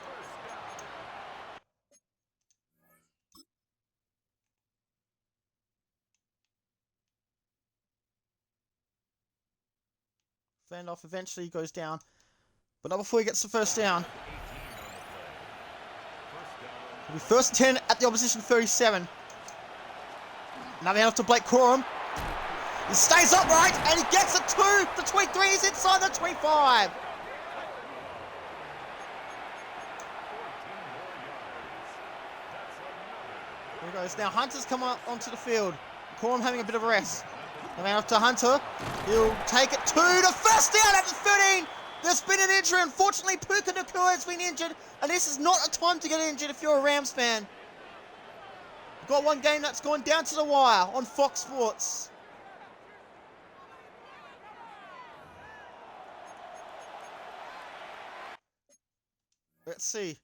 Vandoff eventually goes down. But not before he gets the first down. It'll be first and 10 at the opposition 37. Now they hand off to Blake Corum. He stays upright and he gets it to the 23. He's inside the 25. Here he goes. Now Hunter's come onto the field. Corum having a bit of a rest. Now hand off to Hunter. He'll take it to the first down at the 13. There's been an injury. Unfortunately, Puka Nacua has been injured, and this is not a time to get injured if you're a Rams fan. We've got one game that's gone down to the wire on Fox Sports. Let's see.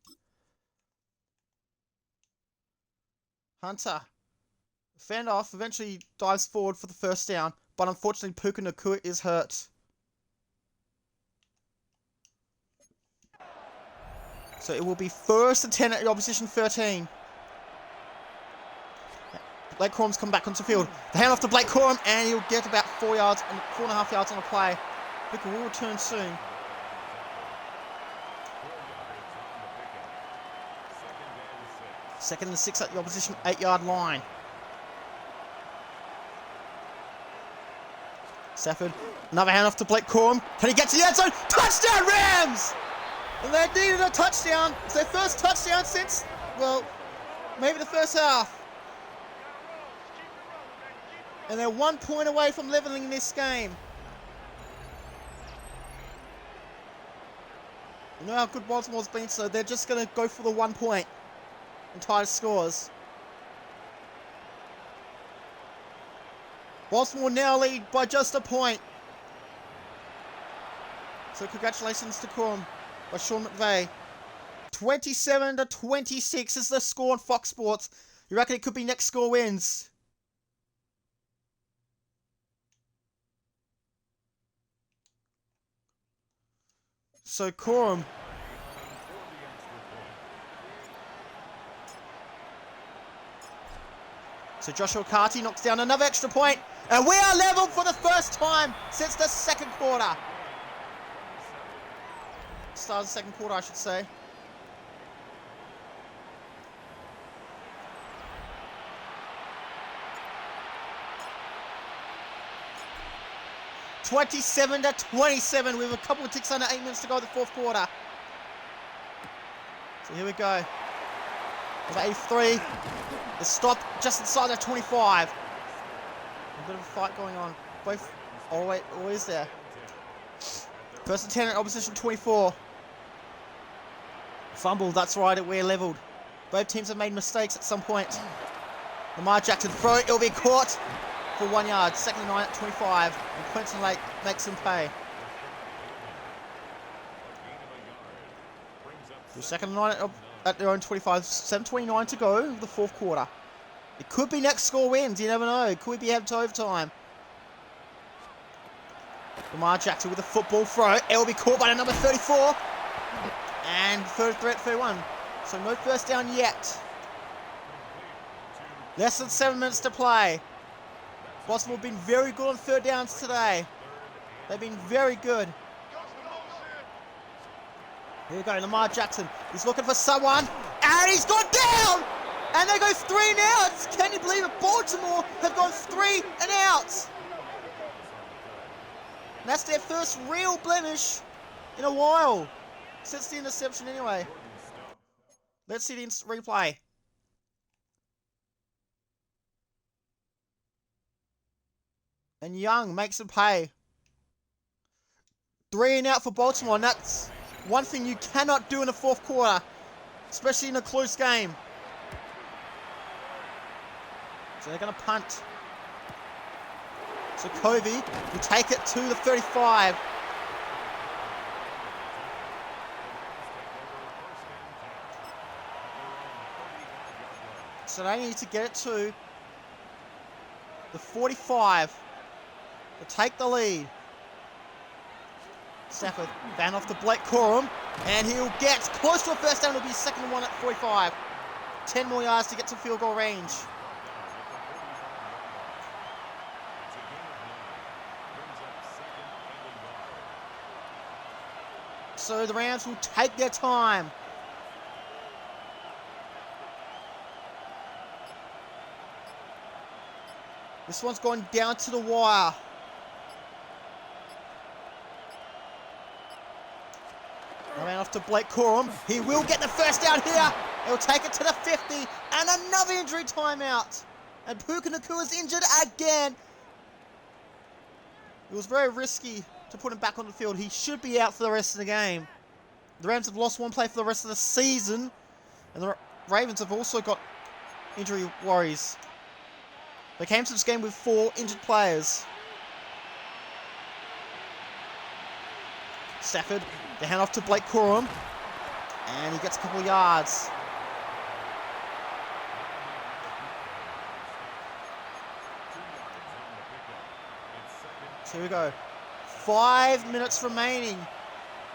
Hunter. Fandoff eventually dives forward for the first down, but unfortunately Puka Nacua is hurt. So it will be first and 10 at the opposition 13. Blake Corum's come back onto the field. The hand off to Blake Corum, and he'll get about 4 yards and 4.5 yards on the play. Puka will return soon. Second and 6 at the opposition 8-yard line. Stafford, another hand off to Blake Corum. Can he get to the end zone? Touchdown Rams! And they needed a touchdown. It's their first touchdown since, well, maybe the first half. And they're 1 point away from leveling this game. You know how good Baltimore's been, so they're just going to go for the 1 point and tie the scores. Baltimore now lead by just a point. So congratulations to Corum by Sean McVay. 27-26 is the score on Fox Sports. You reckon it could be next score wins? So Corum. So Joshua Carty knocks down another extra point. And we are level for the first time since the second quarter. Start of the second quarter, I should say. (27-27) with a couple of ticks under 8 minutes to go in the fourth quarter. So here we go. Number 83 is stopped just inside the 25. A bit of a fight going on. Both, oh wait, always there. First and 10 at opposition 24. Fumble, that's right, we're leveled. Both teams have made mistakes at some point. Lamar Jackson throw, it'll be caught for 1 yard. Second and 9 at 25. And Quentin Lake makes him pay. So second and 9 at their own 25. 7:29 to go, the fourth quarter. It could be next score wins, you never know. Could we be headed to overtime? Lamar Jackson with a football throw. It will be caught by the number 34. And third threat 31. So no first down yet. Less than 7 minutes to play. Baltimore have been very good on third downs today. They've been very good. Here we go, Lamar Jackson. He's looking for someone, and he's gone down! And they go 3 and outs! Can you believe it? Baltimore have gone 3 and outs! And that's their first real blemish in a while. Since the interception anyway. Let's see the replay. And Young makes it pay. 3 and out for Baltimore, and that's one thing you cannot do in the fourth quarter, especially in a close game. So they're going to punt. So Covey will take it to the 35. So they need to get it to the 45 to take the lead. Stafford fan off to Blake Corum, and he'll get close to a first down. It'll be 2nd and 1 at 45. 10 more yards to get to field goal range. So the Rams will take their time. This one's gone down to the wire. Ran off to Blake Corum. He will get the first down here. He'll take it to the 50. And another injury timeout. And Puka Nacua is injured again. It was very risky to put him back on the field. He should be out for the rest of the game. The Rams have lost one play for the rest of the season. And the Ravens have also got injury worries. They came to this game with 4 injured players. Stafford, they hand off to Blake Corum. And he gets a couple of yards. So here we go. 5 minutes remaining.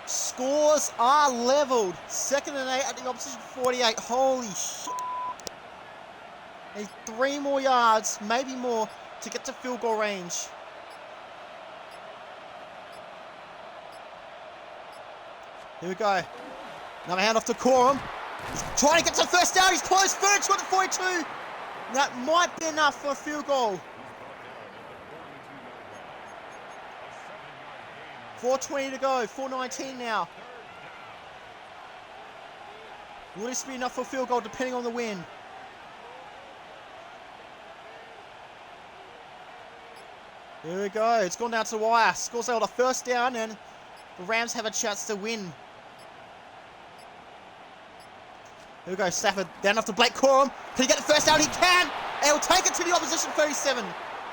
Scores are leveled. 2nd and 8 at the opposition 48. Holy shit. Need 3 more yards, maybe more, to get to field goal range. Here we go. Another hand off to Corum. He's trying to get to the first down. He's close. 32 at the 42. That might be enough for a field goal. 4:20 to go. 4:19 now. Will this be enough for a field goal depending on the win? Here we go. It's gone down to the wire. Scores out a first down, and the Rams have a chance to win. Here we go. Stafford down off to Blake Corum. Can he get the first down? He can. And he'll take it to the opposition 37.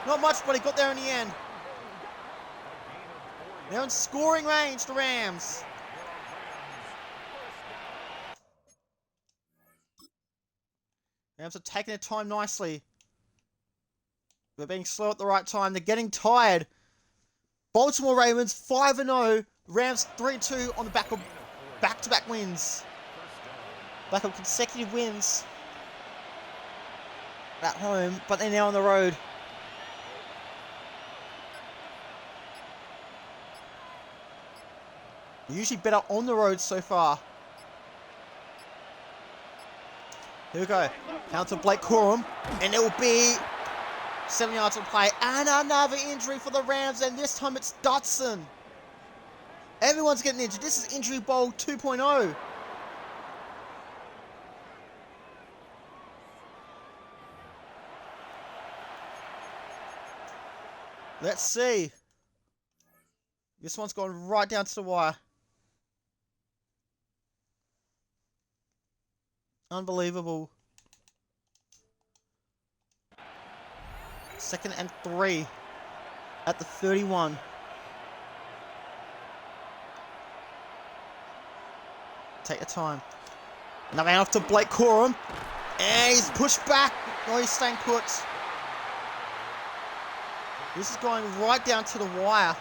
Not much, but he got there in the end. Now in scoring range, the Rams. Rams are taking their time nicely. They're being slow at the right time. They're getting tired. Baltimore Ravens 5-0. Rams 3-2 on the back of back-to-back wins. Back of consecutive wins at home, but they're now on the road. Usually better on the road so far. Here we go. Down to Blake Corum, and it will be 7 yards of play, and another injury for the Rams, and this time it's Dotson. Everyone's getting injured. This is Injury Bowl 2.0. Let's see. This one's gone right down to the wire. Unbelievable. 2nd and 3 at the 31. Take your time. Another hand off to Blake Corum. And he's pushed back. Oh, he's staying put. This is going right down to the wire.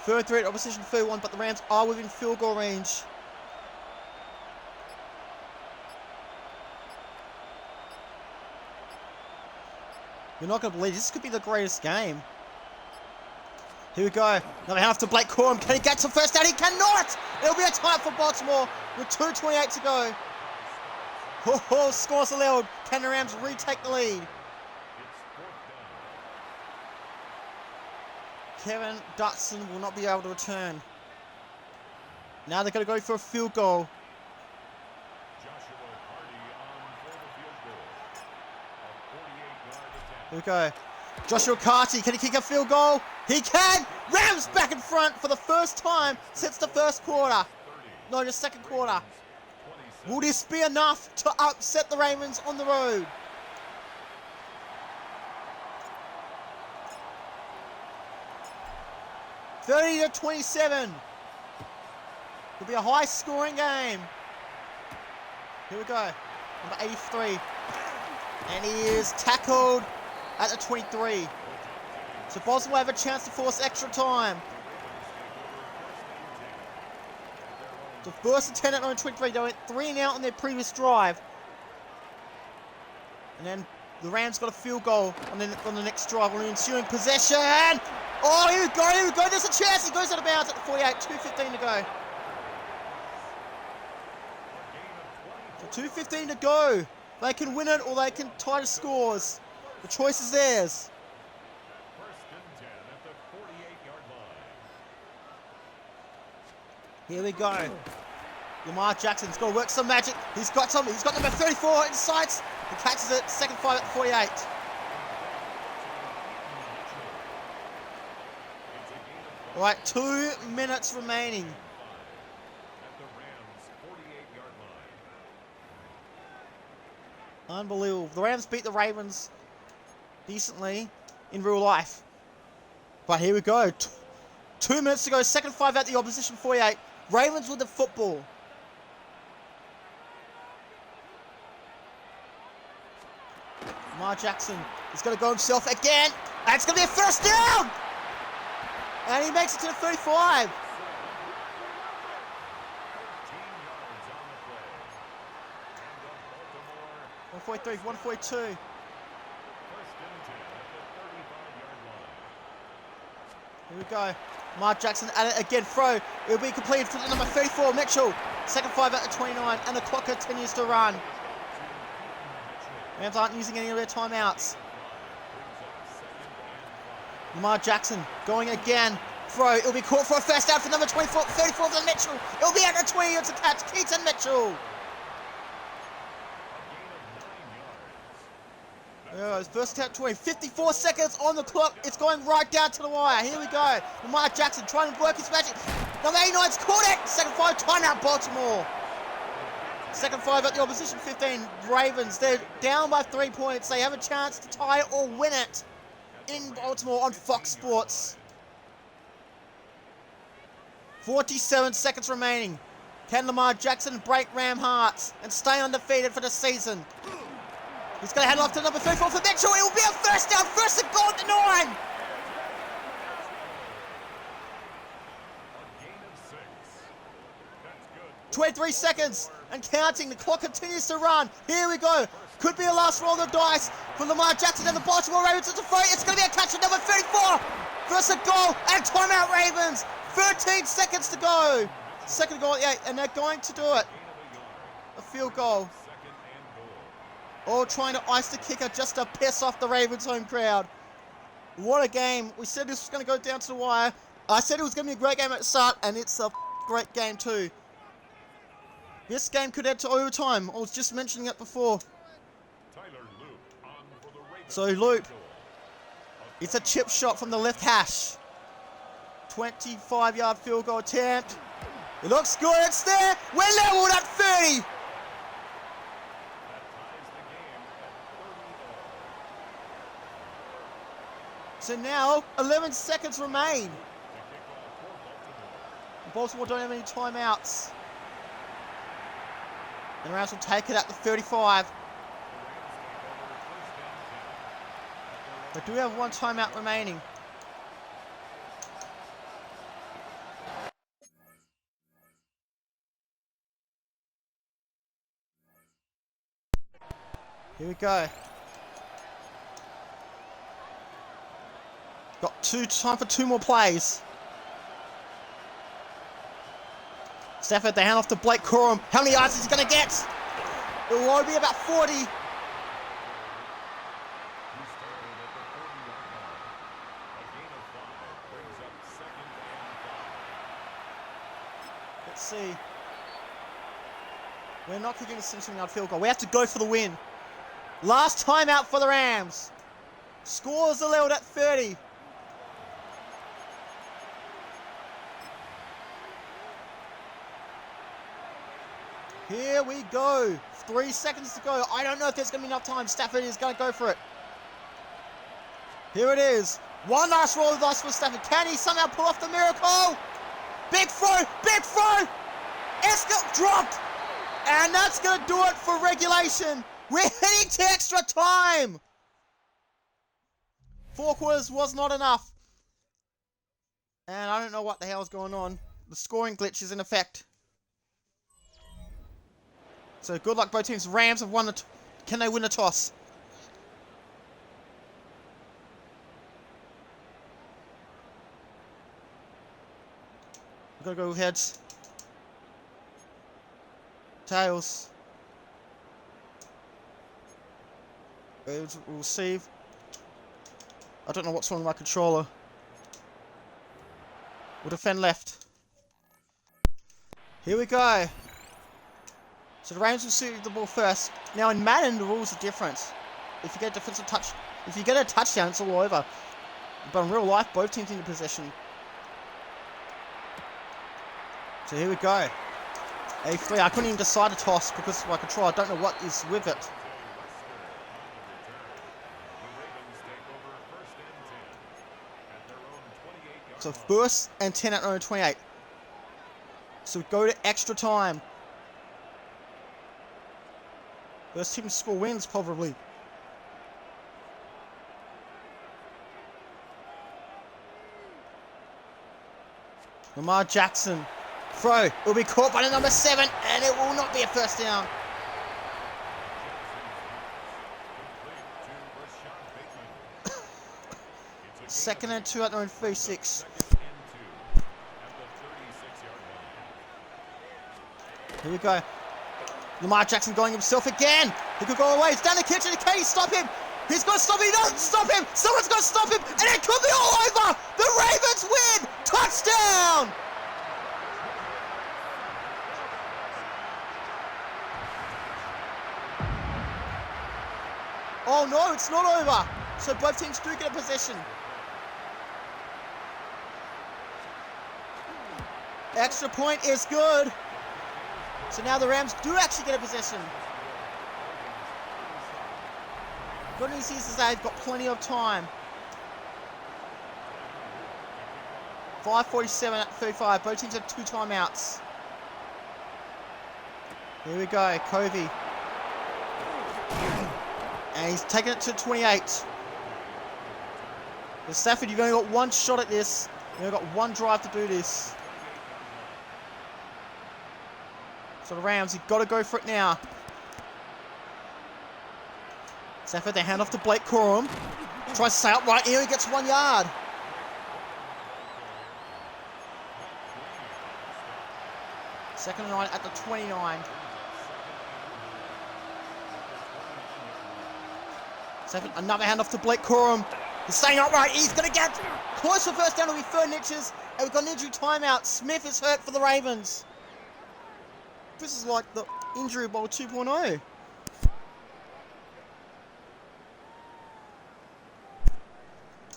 Third threat, opposition 31, but the Rams are within field goal range. You're not going to believe this could be the greatest game. Here we go. Another half to Blake Corum. Can he get to first down? He cannot! It'll be a tie for Baltimore with 2:28 to go. Oh, scores allowed. Can the Rams retake the lead? Kevin Dutson will not be able to return. Now they're going to go for a field goal. Here we go. Joshua Carty, can he kick a field goal? He can! Rams back in front for the first time since the first quarter. No, the second quarter. Will this be enough to upset the Ravens on the road? (30-27). It'll be a high-scoring game. Here we go. Number 83. And he is tackled at the 23. So Baltimore have a chance to force extra time. So first and 10 at number 23. They went 3 and out on their previous drive. And then the Rams got a field goal on the next drive on the ensuing possession. Oh, here we go. There's a chance. He goes out of bounds at the 48. 2:15 to go. So 2:15 to go. They can win it or they can tie the scores. The choice is theirs. First and 10 at the 48-yard line. Here we go. Lamar Jackson's got to work some magic. He's got number 34 in sights. He catches it. Second 5 at the 48. All right, 2 minutes remaining. At the Rams' 48-yard line. Unbelievable. The Rams beat the Ravens decently in real life. But here we go. 2 minutes to go. Second 5 at the opposition 48. Ravens with the football. Lamar Jackson is going to go himself again. And it's going to be a first down. And he makes it to the 35. 13 yards on the play. 143, 142. First and 10 at the 35-yard line. Here we go. Lamar Jackson at it again. Throw. It will be completed for the number 34, Mitchell. Second 5 at the 29. And the clock continues to run. Rams aren't using any of their timeouts. Lamar Jackson going again. Throw. It'll be caught for a first down for number 34, 34 for Mitchell. It'll be at the 20. It's a catch. Keaton Mitchell. It's first attempt 20. 54 seconds on the clock. It's going right down to the wire. Here we go. Lamar Jackson trying to work his magic. Number 89's caught it. Second 5, timeout Baltimore. Second 5 at the opposition 15. Ravens, they're down by 3 points. They have a chance to tie or win it in Baltimore on Fox Sports. 47 seconds remaining. Can Lamar Jackson break Ram hearts and stay undefeated for the season? He's going to head off to number 34 for Mitchell. It will be a first down. First and goal at the 9. A gain of 6. That's good. 23 seconds and counting. The clock continues to run. Here we go. Could be a last roll of the dice for Lamar Jackson and the Baltimore Ravens. It's a throw. It's going to be a catch at number 34. First and goal and timeout Ravens. 13 seconds to go. Second goal at the 8, and they're going to do it. A field goal. Second and All goal. trying to ice the kicker just to piss off the Ravens home crowd. What a game. We said this was going to go down to the wire. I said it was going to be a great game at the start, and it's a great game too. This game could head to overtime. I was just mentioning it before. Tyler Luke on for the Ravens. So Luke, it's a chip shot from the left hash. 25-yard field goal attempt. It looks good. It's there. We're leveled at 30. That ties the game at 30-all. So now 11 seconds remain. The kickoff for Baltimore. Baltimore don't have any timeouts. And the Rams will take it at the 35. They do have one timeout remaining. Here we go. Got time for 2 more plays. Stafford, the hand off to Blake Corum. How many yards is he going to get? It will only be about 40. Let's see. We're not kicking a 17-yard field goal. We have to go for the win. Last time out for the Rams. Scores allowed at 30. Here we go. 3 seconds to go. I don't know if there's going to be enough time. Stafford is going to go for it. Here it is. One last roll of dice for Stafford. Can he somehow pull off the miracle? Big throw. Big throw. It's got dropped. And that's going to do it for regulation. We're heading to extra time. 4 quarters was not enough. And I don't know what the hell is going on. The scoring glitch is in effect. So good luck both teams. Rams have won the... Can they win the toss? We've got to go with heads. Tails. We'll receive. I don't know what's wrong with my controller. We'll defend left. Here we go. So the Rams will receive the ball first. Now in Madden, the rules are different. If you get a defensive touch, if you get a touchdown, it's all over. But in real life, both teams in possession. So here we go. A3. I couldn't even decide to toss because of my controller. I don't know what is with it. So 1st and 10 at their own 28. So we go to extra time. First team to score wins, probably. Lamar Jackson. Throw. It will be caught by the number 7, and it will not be a first down. Second and 2 at their own 36. Here we go. Lamar Jackson going himself again. He could go away. It's down the kitchen. Can he stop him? He's going to stop him. He doesn't stop him. Someone's going to stop him. And it could be all over. The Ravens win. Touchdown. Oh no, it's not over. So both teams do get a possession. Extra point is good. So now the Rams do actually get a possession. Good news is they've got plenty of time. 5:47 at 35. Both teams have 2 timeouts. Here we go, Covey. And he's taking it to 28. But Stafford, you've only got 1 shot at this. You've only got 1 drive to do this. So the Rams, you've got to go for it now. Stafford, they hand off to Blake Corum. Tries to stay upright here, he gets 1 yard. Second and 9 at the 29. Stafford, another hand off to Blake Corum. He's staying upright, he's going to get close for first down, it'll be 3rd and inches. And we've got an injury timeout. Smith is hurt for the Ravens. This is like the injury bowl 2.0.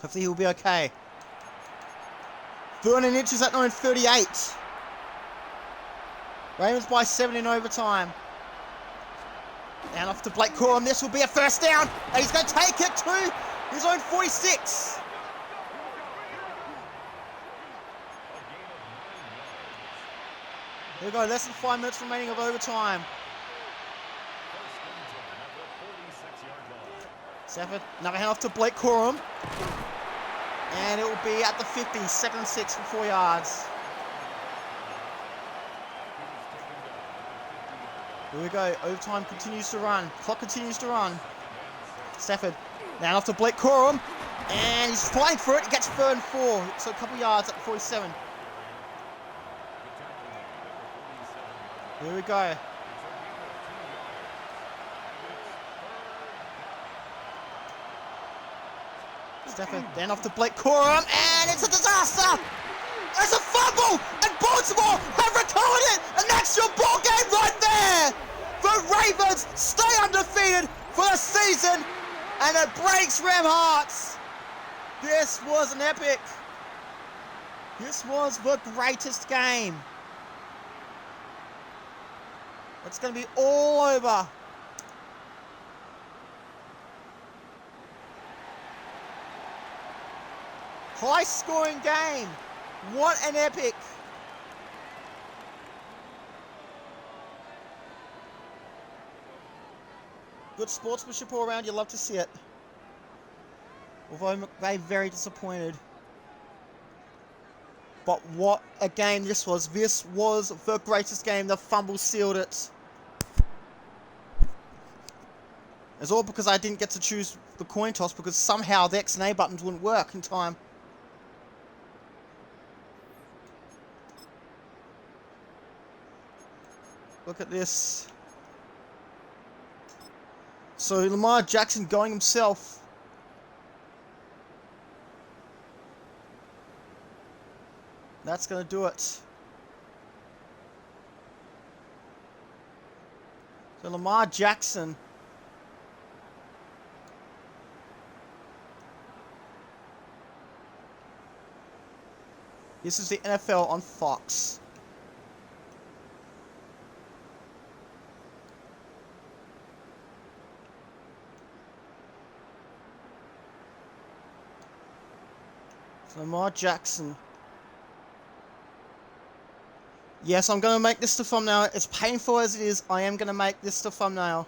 Hopefully he'll be okay. 3rd and inches at 9:38. Ravens by 7 in overtime. Down off to Blake Corum. This will be a first down. And he's going to take it to his own 46. Here we go. Less than 5 minutes remaining of overtime. Stafford, another hand off to Blake Corum. And it will be at the 50. 2nd and 6 for 4 yards. Here we go. Overtime continues to run. Clock continues to run. Stafford now off to Blake Corum. And he's flying for it. He gets 3rd and 4. So a couple yards at 47. Here we go. Stafford then off to Blake Corum. And it's a disaster. There's a fumble. And Baltimore have recovered it. And that's your ball game right there. The Ravens stay undefeated for the season. And it breaks Ram hearts. This was an epic. This was the greatest game. It's going to be all over. High scoring game. What an epic. Good sportsmanship all around. You love to see it. Although McVay very disappointed. But what a game this was. This was the greatest game. The fumble sealed it. It's all because I didn't get to choose the coin toss because somehow the X and A buttons wouldn't work in time. Look at this. So Lamar Jackson going himself. That's going to do it. So Lamar Jackson. This is the NFL on Fox. So Lamar Jackson. Yes, I'm going to make this the thumbnail. As painful as it is, I am going to make this the thumbnail.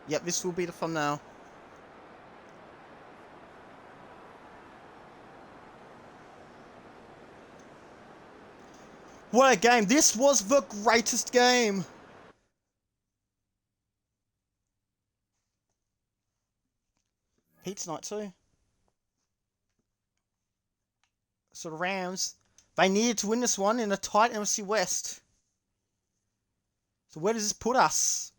Yep, this will be the thumbnail. What a game. This was the greatest game. Heat's night too. So the Rams, they needed to win this one in a tight NFC West. So where does this put us?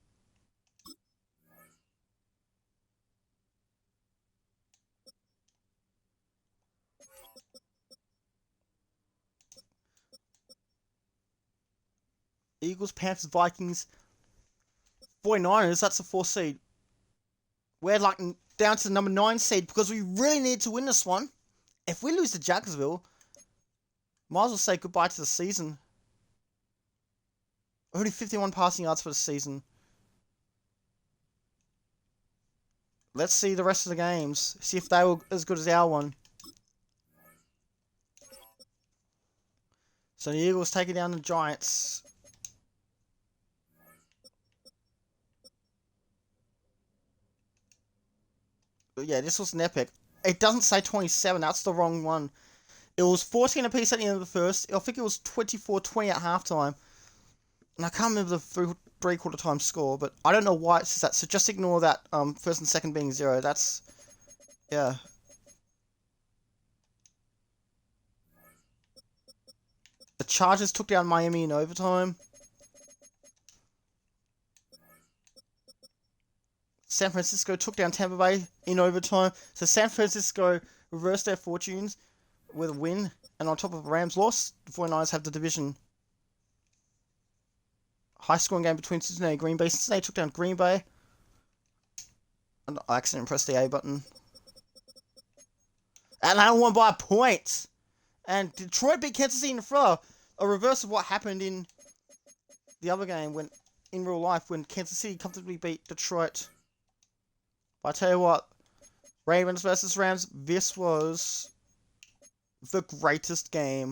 Eagles, Panthers, Vikings, 49ers, that's a 4 seed. We're like down to the number 9 seed because we really need to win this one. If we lose to Jacksonville, might as well say goodbye to the season. Only 51 passing yards for the season. Let's see the rest of the games. See if they were as good as our one. So the Eagles taking down the Giants. But yeah, this was an epic. It doesn't say 27, that's the wrong one. It was 14 apiece at the end of the first. I think it was 24-20 at halftime. And I can't remember the three-quarter time score, but I don't know why it says that. So just ignore that first and second being 0. That's, yeah. The Chargers took down Miami in overtime. San Francisco took down Tampa Bay in overtime. So San Francisco reversed their fortunes with a win. And on top of Rams loss, the 49ers have the division. High scoring game between Cincinnati and Green Bay. Cincinnati took down Green Bay. And I accidentally pressed the A button. Atlanta won by a point. And Detroit beat Kansas City in the thriller. A reverse of what happened in the other game when in real life when Kansas City comfortably beat Detroit. But I tell you what, Ravens versus Rams, this was the greatest game